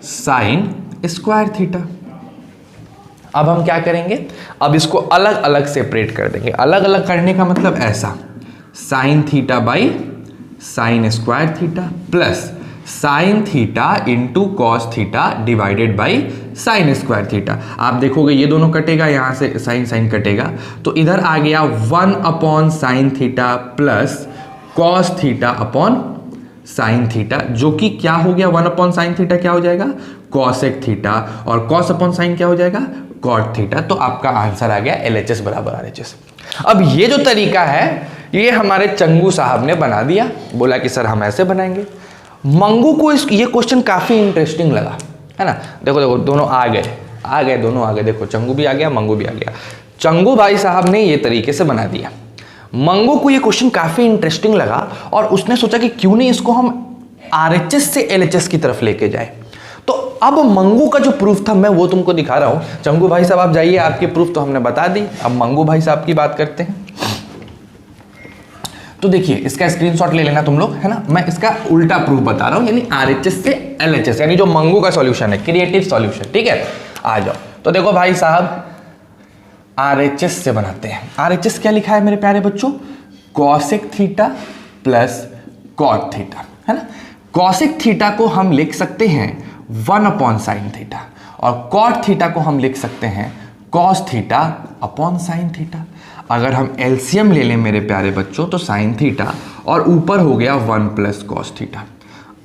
sign square theta. अब हम क्या करेंगे, अब इसको अलग अलग सेपरेट कर देंगे। अलग अलग करने का मतलब ऐसा, sine theta by sine square theta plus sine theta into cos theta divided by sign square theta. आप देखोगे ये दोनों कटेगा, यहां से साइन साइन कटेगा, तो इधर आ गया 1 upon sine theta plus cos theta upon sine theta, जो कि क्या हो गया, 1 अपॉन साइन थीटा क्या हो जाएगा, कॉसेक थीटा, और कॉस अपॉन साइन क्या हो जाएगा, कॉट थीटा। तो आपका आंसर आ गया LHS बराबर RHS। अब ये जो तरीका है ये हमारे चंगू साहब ने बना दिया, बोला कि सर हम ऐसे बनाएंगे। मंगू को ये क्वेश्चन काफी इंटरेस्टिंग लगा, है ना। देखो देखो दोनों आ गए दोनों आ गए, देखो चंगू भी आ गया, मंगू भी आ गया। चंगू भाई साहब ने ये तरीके से बना दिया, मंगू को ये क्वेश्चन काफी इंटरेस्टिंग लगा और उसने सोचा कि क्यों नहीं इसको हम RHS से LHS की तरफ लेके जाए। तो अब मंगू का जो प्रूफ था मैं वो तुमको दिखा रहा हूं। चंगू भाई साहब आप जाइए, आपकी प्रूफ तो हमने बता दी, अब मंगू भाई साहब की बात करते हैं। तो देखिए इसका स्क्रीनशॉट ले लेना तुम लोग, है ना। मैं इसका उल्टा प्रूफ बता रहा हूं, यानी RHS से LHS, यानी जो मंगू का सॉल्यूशन है, क्रिएटिव सॉल्यूशन, ठीक है। आ जाओ, तो देखो भाई साहब RHS से बनाते हैं। RHS क्या लिखा है मेरे प्यारे बच्चों, cosec theta plus cot theta, है ना। कॉसेक थीटा को हम लिख सकते हैं 1 अपॉन साइन थीटा और कॉट थीटा को हम लिख सकते हैं cos theta upon sine theta. अगर हम एलसीएम ले लें मेरे प्यारे बच्चों तो साइन थीटा और ऊपर हो गया 1 प्लस कॉस थीटा।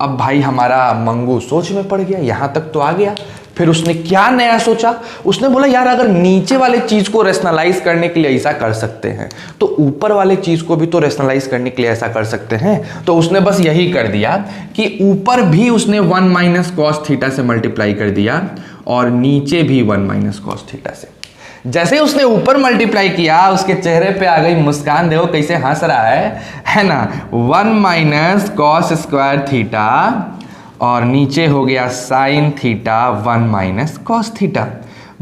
अब भाई हमारा मंगू सोच में पड़ गया, यहां तक तो आ गया। फिर उसने क्या नया सोचा, उसने बोला यार अगर नीचे वाले चीज को रेशनलाइज करने के लिए ऐसा कर सकते हैं तो ऊपर वाले चीज को भी तो रेशनलाइज करने के लिए ऐसा कर सकते हैं। तो उसने बस यही कर दिया कि ऊपर भी उसने 1 माइनस कॉस थीटा से मल्टीप्लाई कर दिया और नीचे भी 1 माइनस कॉस थीटा से। जैसे उसने ऊपर मल्टीप्लाई किया उसके चेहरे पे आ गई मुस्कान, देखो कैसे हंस रहा है ना। 1 माइनस कॉस स्क्वायर थीटा और नीचे हो गया sine theta 1 minus cos theta.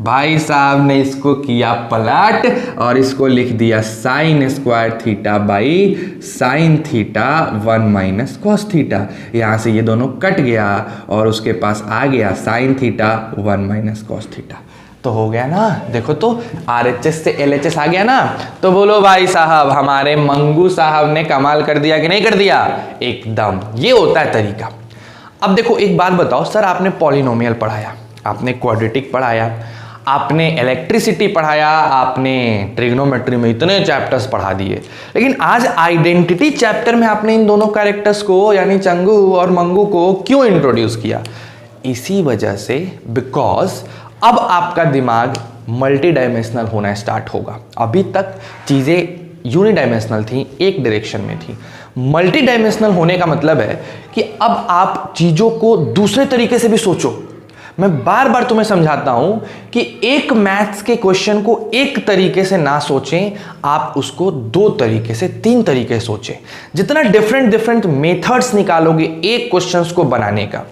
भाई साहब ने इसको किया पलट और इसको लिख दिया sign square theta by sine theta 1 minus cos theta. यहाँ से ये दोनों कट गया और उसके पास आ गया sine theta 1 minus cos theta. तो हो गया ना, देखो तो RHS से LHS आ गया ना। तो बोलो भाई साहब हमारे मंगू साहब ने कमाल कर दिया कि नहीं कर दिया, एकदम। ये होता है तरीका। अब देखो एक बात बताओ, सर आपने पॉलिनोमियल पढ़ाया, आपने क्वाड्रेटिक पढ़ाया, आपने इलेक्ट्रिसिटी पढ़ाया, आपने ट्रिग्नोमेट्री में इतने चैप्टर्स पढ़ा दिए, लेकिन आज आइडेंटिटी चैप्टर में आपने इन दोनों कैरेक्टर्स को यानी चंगू और मंगू को क्यों इंट्रोड्यूस किया? इसी वजह से, बिकॉज अब आपका दिमाग मल्टी डायमेंशनल होना स्टार्ट होगा। अभी तक चीज़ें यूनिडायमेंशनल थी, एक डायरेक्शन में थी। मल्टी डायमेंशनल होने का मतलब है कि अब आप चीज़ों को दूसरे तरीके से भी सोचो। मैं बार बार तुम्हें समझाता हूं कि एक मैथ्स के क्वेश्चन को एक तरीके से ना सोचें, आप उसको 2 तरीके से 3 तरीके से सोचें। जितना डिफरेंट मेथड्स निकालोगे एक क्वेश्चंस को बनाने का,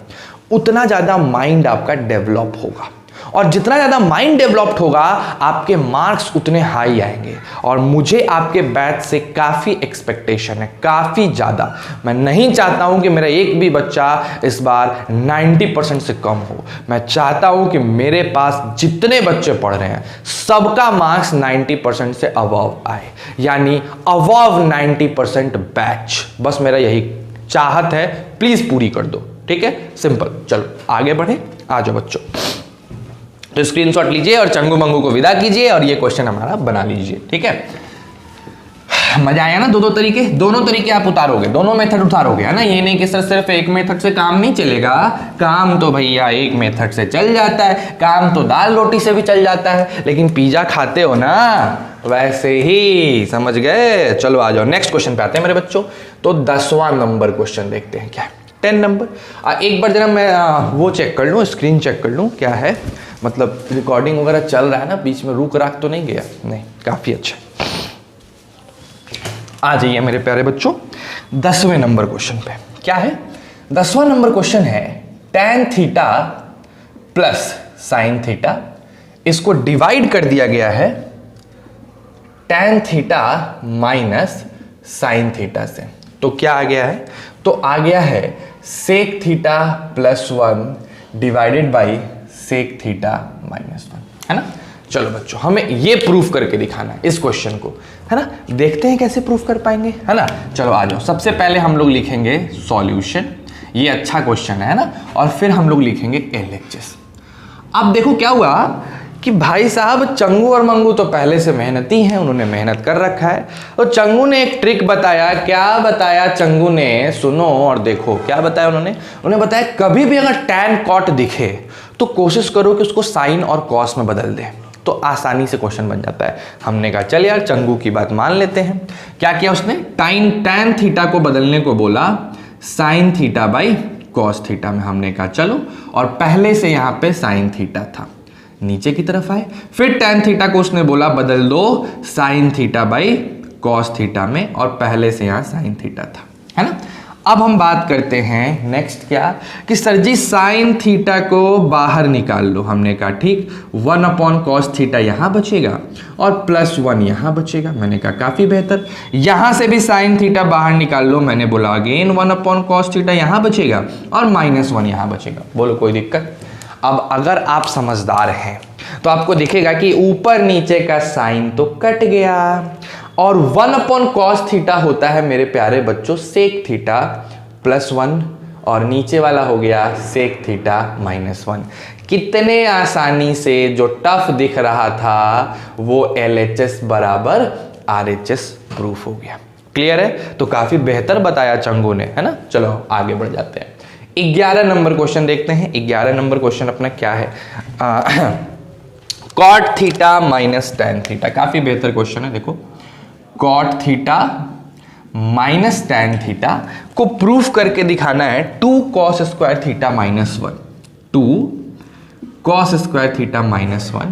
उतना ज़्यादा माइंड आपका डेवलप होगा और जितना ज़्यादा माइंड डेवलप्ड होगा आपके मार्क्स उतने हाई आएंगे। और मुझे आपके बैच से काफ़ी एक्सपेक्टेशन है, काफ़ी ज़्यादा। मैं नहीं चाहता हूं कि मेरा एक भी बच्चा इस बार 90% से कम हो। मैं चाहता हूं कि मेरे पास जितने बच्चे पढ़ रहे हैं सबका मार्क्स 90% से अबव आए, यानी अबव 90% बैच। बस मेरा यही चाहत है, प्लीज़ पूरी कर दो, ठीक है। सिंपल। चलो आगे बढ़े, आ जाओ बच्चों। तो स्क्रीनशॉट लीजिए और चंगू मंगू को विदा कीजिए और ये क्वेश्चन हमारा बना लीजिए, ठीक है। मजा आया ना? दोनों तरीके आप उतारोगे, दोनों मेथड उतारोगे, है ना। ये नहीं कि सर सिर्फ एक मेथड से काम नहीं चलेगा। काम तो भैया एक मेथड से चल जाता है, काम तो दाल रोटी से भी चल जाता है, लेकिन पिज्जा खाते हो ना, वैसे ही, समझ गए। चलो आ जाओ नेक्स्ट क्वेश्चन पे आते हैं मेरे बच्चों। तो 10वां नंबर क्वेश्चन देखते हैं क्या है। 10 नंबर। एक बार जरा मैं वो चेक कर लूँ, स्क्रीन चेक कर लूँ क्या है, मतलब रिकॉर्डिंग वगैरह चल रहा है ना, बीच में रुक राख तो नहीं गया? नहीं, काफी अच्छा। आ जाइए मेरे प्यारे बच्चों 10वें नंबर क्वेश्चन पे। क्या है? 10वां नंबर क्वेश्चन है tan theta plus sine theta, इसको डिवाइड कर दिया गया है tan theta minus sine theta से। तो क्या आ गया है? तो आ गया है sec theta plus 1 divided by sec theta minus 1, है ना। चलो बच्चों, हमें ये प्रूफ करके दिखाना है इस क्वेश्चन को, है ना। देखते हैं कैसे प्रूफ कर पाएंगे, है ना। चलो आ जाओ, सबसे पहले हम लोग लिखेंगे सॉल्यूशन, ये अच्छा क्वेश्चन है ना, और फिर हम लोग लिखेंगे LHS। अब देखो क्या हुआ कि भाई साहब चंगू और मंगू तो पहले से मेहनती हैं, उन्होंने मेहनत कर रखा है। तो चंगू ने एक ट्रिक बताया। क्या बताया चंगू ने? सुनो और देखो क्या बताया उन्होंने बताया कभी भी अगर टैन कॉट दिखे तो कोशिश करो कि उसको साइन और कॉस में बदल दे, तो आसानी से क्वेश्चन बन जाता है। हमने कहा चल यार चंगू की बात मान लेते हैं। क्या किया उसने? टैन थीटा को बदलने को बोला sine theta by cos theta में। हमने कहा चलो, और पहले से यहां पे साइन थीटा था, नीचे की तरफ आए। फिर tan थीटा को उसने बोला बदल दो sine theta by cos theta में, और पहले से यहां साइन थीटा था, है ना। अब हम बात करते हैं नेक्स्ट क्या कि सर जी साइन थीटा को बाहर निकाल लो। हमने कहा ठीक, 1 अपॉन कॉस थीटा यहां बचेगा और प्लस 1 यहां बचेगा। मैंने कहा काफी बेहतर। यहां से भी साइन थीटा बाहर निकाल लो। मैंने बोला अगेन 1 अपॉन कॉस थीटा यहां बचेगा और माइनस 1 यहां बचेगा। बोलो कोई दिक्कत? अब अगर आप समझदार हैं तो आपको दिखेगा कि ऊपर नीचे का साइन तो कट गया, और 1 अपॉन कॉस थीटा होता है मेरे प्यारे बच्चों सेक थीटा प्लस 1, और नीचे वाला हो गया सेक थीटा माइनस 1। कितने आसानी से जो टफ दिख रहा था वो LHS बराबर RHS प्रूफ हो गया। क्लियर है? तो काफी बेहतर बताया चंगू ने, है ना। चलो आगे बढ़ जाते हैं। 11 नंबर क्वेश्चन देखते हैं। 11 नंबर क्वेश्चन अपना क्या है? Cot theta minus tan theta, काफी बेहतर क्वेश्चन है। देखो cot theta minus tan theta को प्रूफ करके दिखाना है 2 cos square theta minus 1, 2 cos square theta minus 1,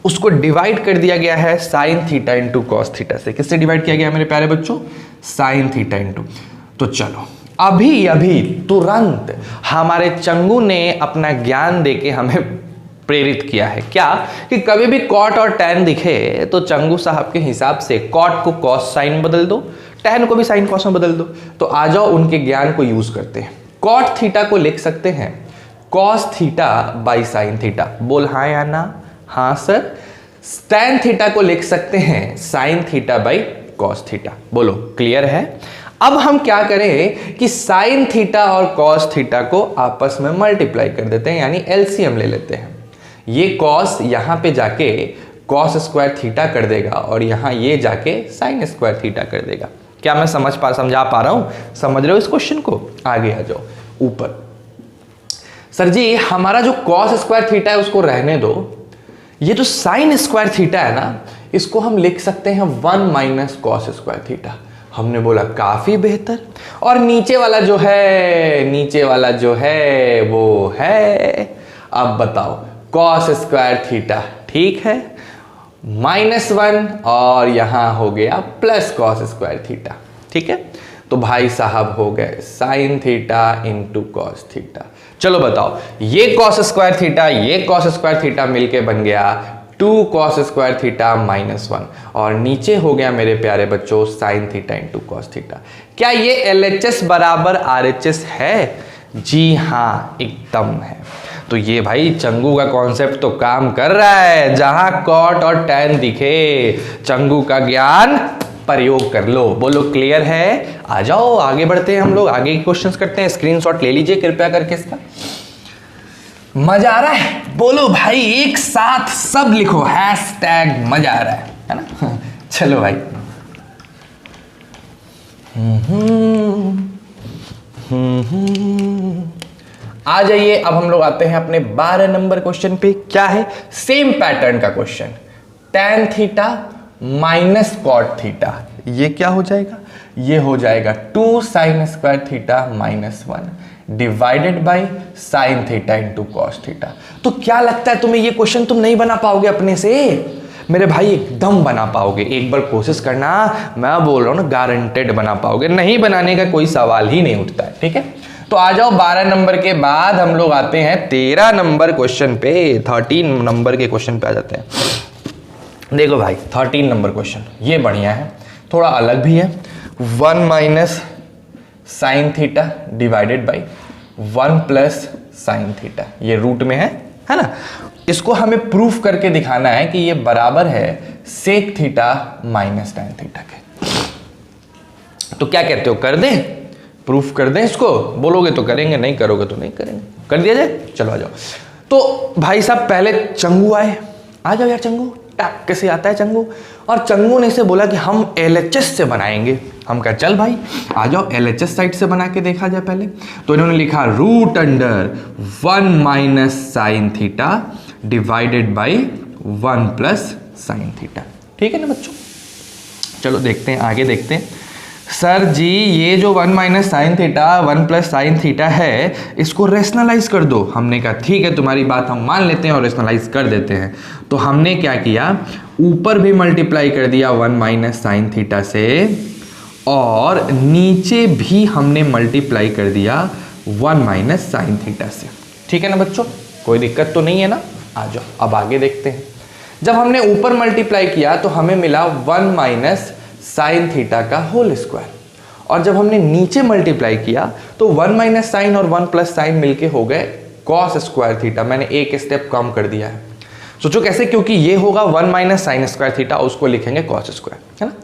उसको डिवाइड कर दिया गया है sine theta into cos theta से। किससे डिवाइड किया गया मेरे प्यारे बच्चों? Sine theta into. तो चलो अभी तुरंत हमारे चंगू ने अपना ज्ञान देके हमें प्रेरित किया है। क्या कि कभी भी कॉट और टैन दिखे तो चंगू साहब के हिसाब से कॉट को कॉस साइन बदल दो, टैन को भी साइन कॉस में बदल दो। तो आ जाओ उनके ज्ञान को यूज करते हैं। कॉट थीटा को लिख सकते हैं cos theta by sine theta. बोल हाँ या ना? हाँ सर। टैन थीटा को लिख सकते हैं sine theta by cos theta. बोलो क्लियर है? अब हम क्या करें कि साइन थीटा और कॉस थीटा को आपस में मल्टीप्लाई कर देते हैं, यानी एलसीएम ले लेते हैं। ये कॉस यहां पे जाके कॉस स्क्वायर थीटा कर देगा और यहां ये जाके साइन स्क्वायर थीटा कर देगा। क्या मैं समझा पा रहा हूं? समझ रहे हो इस क्वेश्चन को? आगे आ जाओ ऊपर। सर जी हमारा जो कॉस स्क्वायर थीटा है उसको रहने दो, ये जो साइन स्क्वायर थीटा है ना इसको हम लिख सकते हैं 1 माइनस कॉस स्क्वायर थीटा। हमने बोला काफी बेहतर। और नीचे वाला जो है वो है, अब बताओ कॉस स्क्वायर थीटा, ठीक है, -1 और यहां हो गया प्लस कॉस स्क्वायर थीटा, ठीक है। तो भाई साहब हो गए sign theta into cos theta. चलो बताओ ये कॉस स्क्वायर थीटा ये कॉस स्क्वायर थीटा मिलके बन गया 2 कॉस स्क्वायर थीटा -1 और नीचे हो गया मेरे प्यारे बच्चों sine theta into cos theta. क्या ये LHS बराबर RHS है? जी हाँ एकदम है। तो ये भाई चंगू का कॉन्सेप्ट तो काम कर रहा है। जहां कॉट और टैन दिखे चंगू का ज्ञान प्रयोग कर लो। बोलो क्लियर है? आ जाओ आगे बढ़ते हैं, हम लोग आगे के क्वेश्चंस करते हैं। स्क्रीनशॉट ले लीजिए कृपया करके इसका। मजा आ रहा है? बोलो भाई एक साथ सब लिखो हैशटैग मजा आ रहा है ना। चलो भाई आ जाइए। अब हम लोग आते हैं अपने 12 नंबर क्वेश्चन पे। क्या है? सेम पैटर्न का question, tan theta minus cot theta. ये क्या हो जाएगा? ये हो जाएगा 2 sine square theta -1 divided by sine theta into cos theta. तो क्या लगता है तुम्हें ये क्वेश्चन तुम नहीं बना पाओगे अपने से? मेरे भाई एकदम बना पाओगे। एक बार कोशिश करना, मैं बोल रहा हूं ना गारंटेड बना पाओगे। नहीं बनाने का कोई सवाल ही नहीं उठता है, ठीक है। तो आ जाओ 12 नंबर के बाद हम लोग आते हैं 13 नंबर क्वेश्चन पे, 13 नंबर के क्वेश्चन पे आ जाते हैं। देखो भाई 13 नंबर क्वेश्चन ये बढ़िया है, थोड़ा अलग भी है। 1 minus sine theta divided by 1 plus sine theta, ये रूट में है ना। इसको हमें प्रूफ करके दिखाना है कि ये बराबर है sec theta minus tan theta के। तो क्या कहते हो, कर दें, प्रूफ कर दें इसको? बोलोगे तो करेंगे, नहीं करोगे तो नहीं करेंगे। कर दिया जाए, चलो आ जाओ। तो भाई साहब पहले चंगू आए, आ जाओ यार चंगू, टक कैसे आता है चंगू। और चंगू ने से बोला कि हम LHS से बनाएंगे। हम कहा चल भाई आ जाओ LHS साइड से बना के देखा जाए पहले। तो इन्होंने लिखा root under 1 minus sine theta divided by 1 plus sine theta. ठीक है ना बच्चों, चलो देखते हैं आगे देखते हैं। सर जी ये जो 1 minus sine theta 1 plus sine theta है, इसको रेशनलाइज कर दो। हमने कहा ठीक है तुम्हारी बात हम मान लेते हैं और रेशनलाइज कर देते हैं। तो हमने क्या किया, ऊपर भी मल्टीप्लाई कर दिया 1 माइनस साइन थीटा से, और नीचे भी हमने मल्टीप्लाई कर दिया 1 माइनस साइन थीटा से। ठीक है ना बच्चों, कोई दिक्कत तो नहीं है ना। आ जाओ अब आगे देखते हैं। जब हमने ऊपर मल्टीप्लाई किया तो हमें मिला 1 माइनस साइन थीटा का होल स्क्वायर, और जब हमने नीचे मल्टीप्लाई किया तो 1 माइनस साइन और 1 प्लस साइन मिलके हो गए कॉस स्क्वायर थीटा। मैंने एक स्टेप कम कर दिया है। सोचो कैसे, क्योंकि ये होगा 1 माइनस साइन स्क्वायर थीटा, उसको लिखेंगे कॉस स्क्वायर, है ना।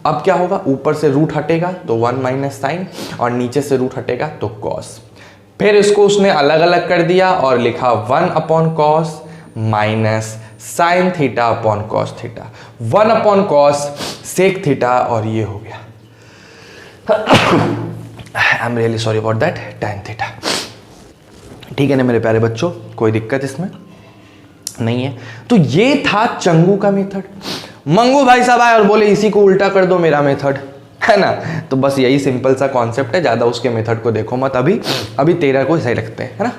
अब क्या होगा, ऊपर से रूट हटेगा तो 1 माइनस साइन, और नीचे से रूट हटेगा तो कॉस। फिर इसको उसने अलग अलग कर दिया और लिखा 1 upon cos minus sine theta upon cos theta, 1 upon cos sec theta, और ये हो गया I am really sorry about that tan theta. ठीक है ना मेरे प्यारे बच्चों, कोई दिक्कत इसमें नहीं है। तो ये था चंगू का मेथड। मंगू भाई साहब आए और बोले इसी को उल्टा कर दो मेरा मेथड, है ना। तो बस यही सिंपल सा कॉन्सेप्ट है, ज्यादा उसके मेथड को देखो मत। अभी 13 को सही रखते हैं, है ना।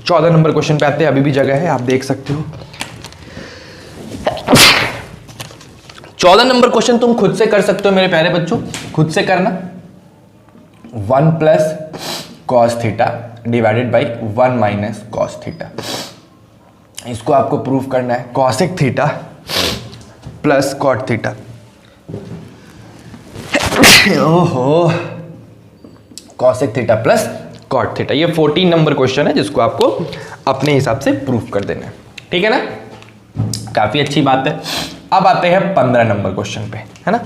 14 नंबर क्वेश्चन पे आते हैं। अभी भी जगह है, आप देख सकते हो। 14 नंबर क्वेश्चन तुम खुद से कर सकते हो मेरे प्यारे बच्चों, खुद से करना। 1 plus cos theta divided by 1 minus cos theta, इसको आपको प्रूफ करना है। Cosec theta plus cot theta, ओहो, cosec theta plus cot theta. ये 14 नंबर क्वेश्चन है जिसको आपको अपने हिसाब से प्रूफ कर देना है। ठीक है ना, काफी अच्छी बात है। अब आते हैं 15 नंबर क्वेश्चन पे, है ना।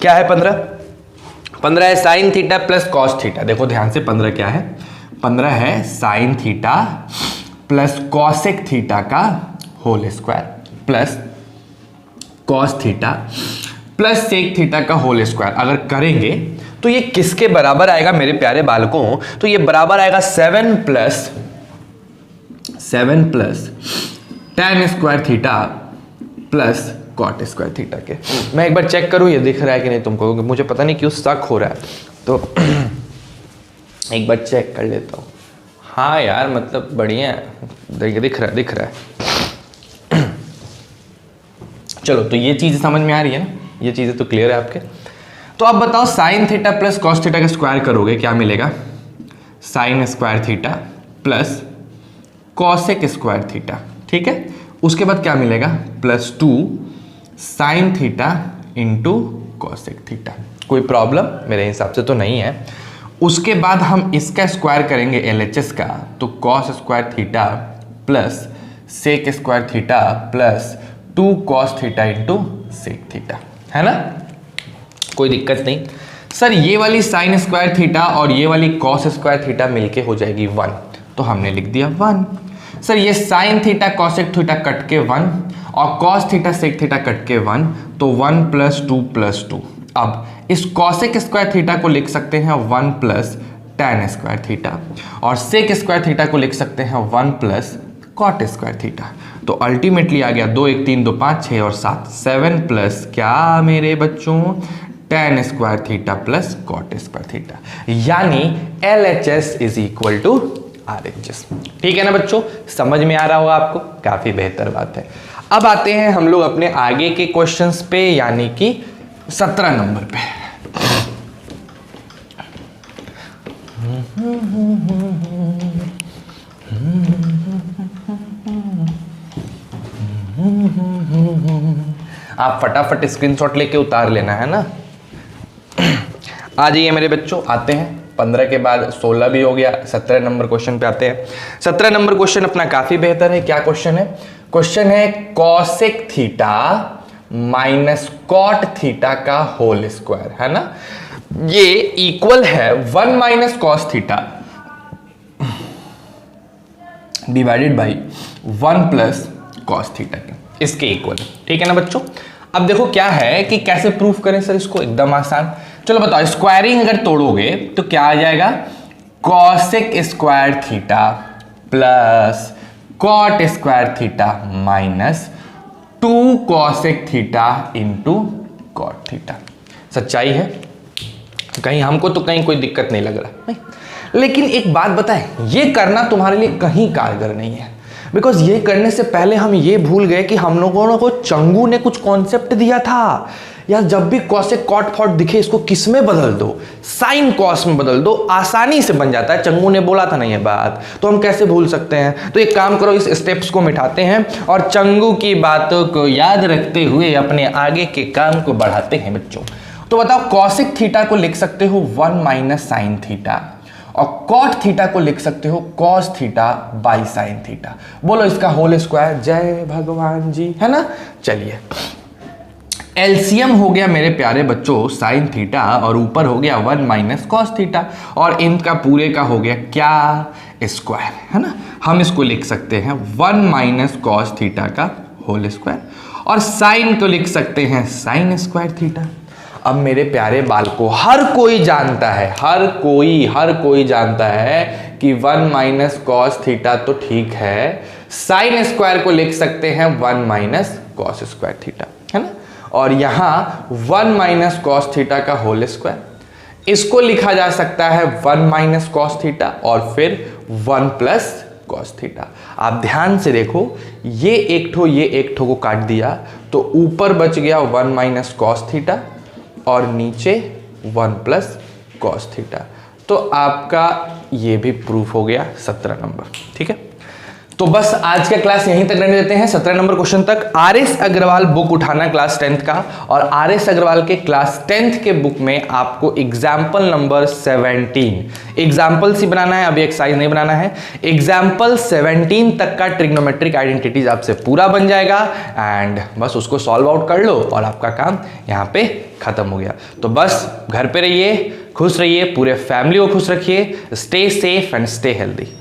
क्या है 15 है sine theta plus cos theta. देखो ध्यान से, 15 क्या है, 15 है sine theta plus cosec theta का whole square plus cos theta plus sec theta का होल स्क्वायर। अगर करेंगे तो ये किसके बराबर आएगा मेरे प्यारे बालकों, तो ये बराबर आएगा 7 plus tan square theta plus cot square theta के। मैं एक बार चेक करूं ये दिख रहा है कि नहीं तुमको, मुझे पता नहीं क्यों शक हो रहा है, तो एक बार चेक कर लेता हूं। हाँ यार मतलब बढ़िया है, दिख रहा है। चलो तो ये चीज़ समझ में आ रही है ना, ये चीज़ें तो क्लियर है आपके। तो आप बताओ sign theta plus cos theta का स्क्वायर करोगे क्या मिलेगा, sign square theta plus cosec square theta. ठीक है, उसके बाद क्या मिलेगा, +2 sign theta into cosec theta. कोई प्रॉब्लम मेरे हिसाब से तो नहीं है। उसके बाद हम इसका स्क्वायर करेंगे LHS का, तो cos square theta plus sec square theta plus 2 cos theta into sec theta, है ना। कोई दिक्कत नहीं। सर ये वाली साइन स्क्वायर थीटा और ये वाली कॉस स्क्वायर थीटा मिलके हो जाएगी 1, तो हमने लिख दिया 1। सर ये sine theta cosec theta cut के 1 और cos theta sec theta cut के 1, तो 1 + 2 + 2। अब इस कॉसेक स्क्वायर थीटा को लिख सकते हैं 1 प्लस tan स्क्वायर थीटा, और सेक स्क्वायर थीटा को लिख सकते हैं 1 प्लस कॉट स्क्वायर थीटा। तो अल्टीमेटली आ गया 2 1 3 2 5 6 और 7, 7 प्लस क्या मेरे बच्चों, tan square theta plus cot square theta, यानी LHS = RHS। ठीक है ना बच्चों, समझ में आ रहा होगा आपको, काफी बेहतर बात है। अब आते हैं हम लोग अपने आगे के क्वेश्चंस पे, यानी कि 17 नंबर पे। आप फटाफट स्क्रीनशॉट लेके उतार लेना है ना। आ जाइए मेरे बच्चों, आते हैं 15 के बाद 16 भी हो गया, 17 नंबर क्वेश्चन पे आते हैं। 17 नंबर क्वेश्चन अपना काफी बेहतर है। क्या क्वेश्चन है? क्वेश्चन है cosec theta minus cot theta का होल स्क्वायर, है ना। ये इक्वल है 1 minus cos theta divided by 1 plus cos theta के, इसके इक्वल, ठीक है ना बच्चों। अब देखो क्या है कि कैसे प्रूफ करें सर इसको, एकदम आसान। चलो बताओ, स्क्वायरिंग अगर तोड़ोगे तो क्या आ जाएगा? Cosec square theta plus cot square theta minus 2 cosec theta into cot theta. सच्चाई है, कहीं हमको तो कहीं कोई दिक्कत नहीं लग रहा नहीं। लेकिन एक बात बताएं, ये करना तुम्हारे लिए कहीं कारगर नहीं है, बिकॉज ये करने से पहले हम ये भूल गए कि हम लोगों को चंगू ने कुछ कॉन्सेप्ट दिया था यार, जब भी कॉसेक कॉट फॉट दिखे इसको किस में बदल दो? साइन कॉस में बदल दो, आसानी से बन जाता है। चंगू ने बोला था ना ये बात, तो हम कैसे भूल सकते हैं? तो एक काम करो, इस स्टेप्स को मिटाते हैं और चंगू की बातों को याद रखते हुए अपने आगे के काम को बढ़ाते हैं बच्चों। तो बताओ, कॉसेक थीटा को लिख सकते हो 1 माइनस साइन थीटा, और कॉट थीटा को लिख सकते हो cos theta by sine theta. बोलो इसका होल स्क्वायर। जय भगवान जी, है ना। चलिए, एलसीएम हो गया मेरे प्यारे बच्चों साइन थीटा, और ऊपर हो गया 1 माइनस कॉस थीटा, और इनका पूरे का हो गया क्या? स्क्वायर, है ना। हम इसको लिख सकते हैं 1 माइनस कॉस थीटा का होल स्क्वायर, और साइन को लिख सकते हैं साइन स्क्वायर थीटा। अब मेरे प्यारे बालकों, हर कोई जानता है, हर कोई जानता है कि 1 माइनस कॉस थीटा तो ठीक है, साइन स्क्वायर को लिख सकते हैं 1 माइनस कॉस स्क्वायर थीटा, है ना। और यहां 1 माइनस कॉस थीटा का होल स्क्वायर, इसको लिखा जा सकता है 1 माइनस कॉस थीटा और फिर 1 प्लस कॉस थीटा। आप ध्यान से देखो, ये एक ठो को काट दिया तो ऊपर बच गया 1 माइनस कॉस थीटा और नीचे 1 प्लस कॉस थीटा। तो आपका ये भी प्रूफ हो गया 17 नंबर, ठीक है। तो बस आज का क्लास यहीं तक रहने देते हैं, 17 नंबर क्वेश्चन तक। आरएस अग्रवाल बुक उठाना क्लास 10th का, और आरएस अग्रवाल के क्लास 10th के बुक में आपको एग्जाम्पल नंबर 17 एग्जाम्पल्स ही बनाना है, अभी एक्सरसाइज नहीं बनाना है। एग्जाम्पल 17 तक का ट्रिग्नोमेट्रिक आइडेंटिटीज आपसे पूरा बन जाएगा, एंड बस उसको सॉल्व आउट कर लो और आपका काम यहाँ पे खत्म हो गया। तो बस घर पे रहिए, खुश रहिए, पूरे फैमिली को खुश रखिए, stay safe and stay healthy.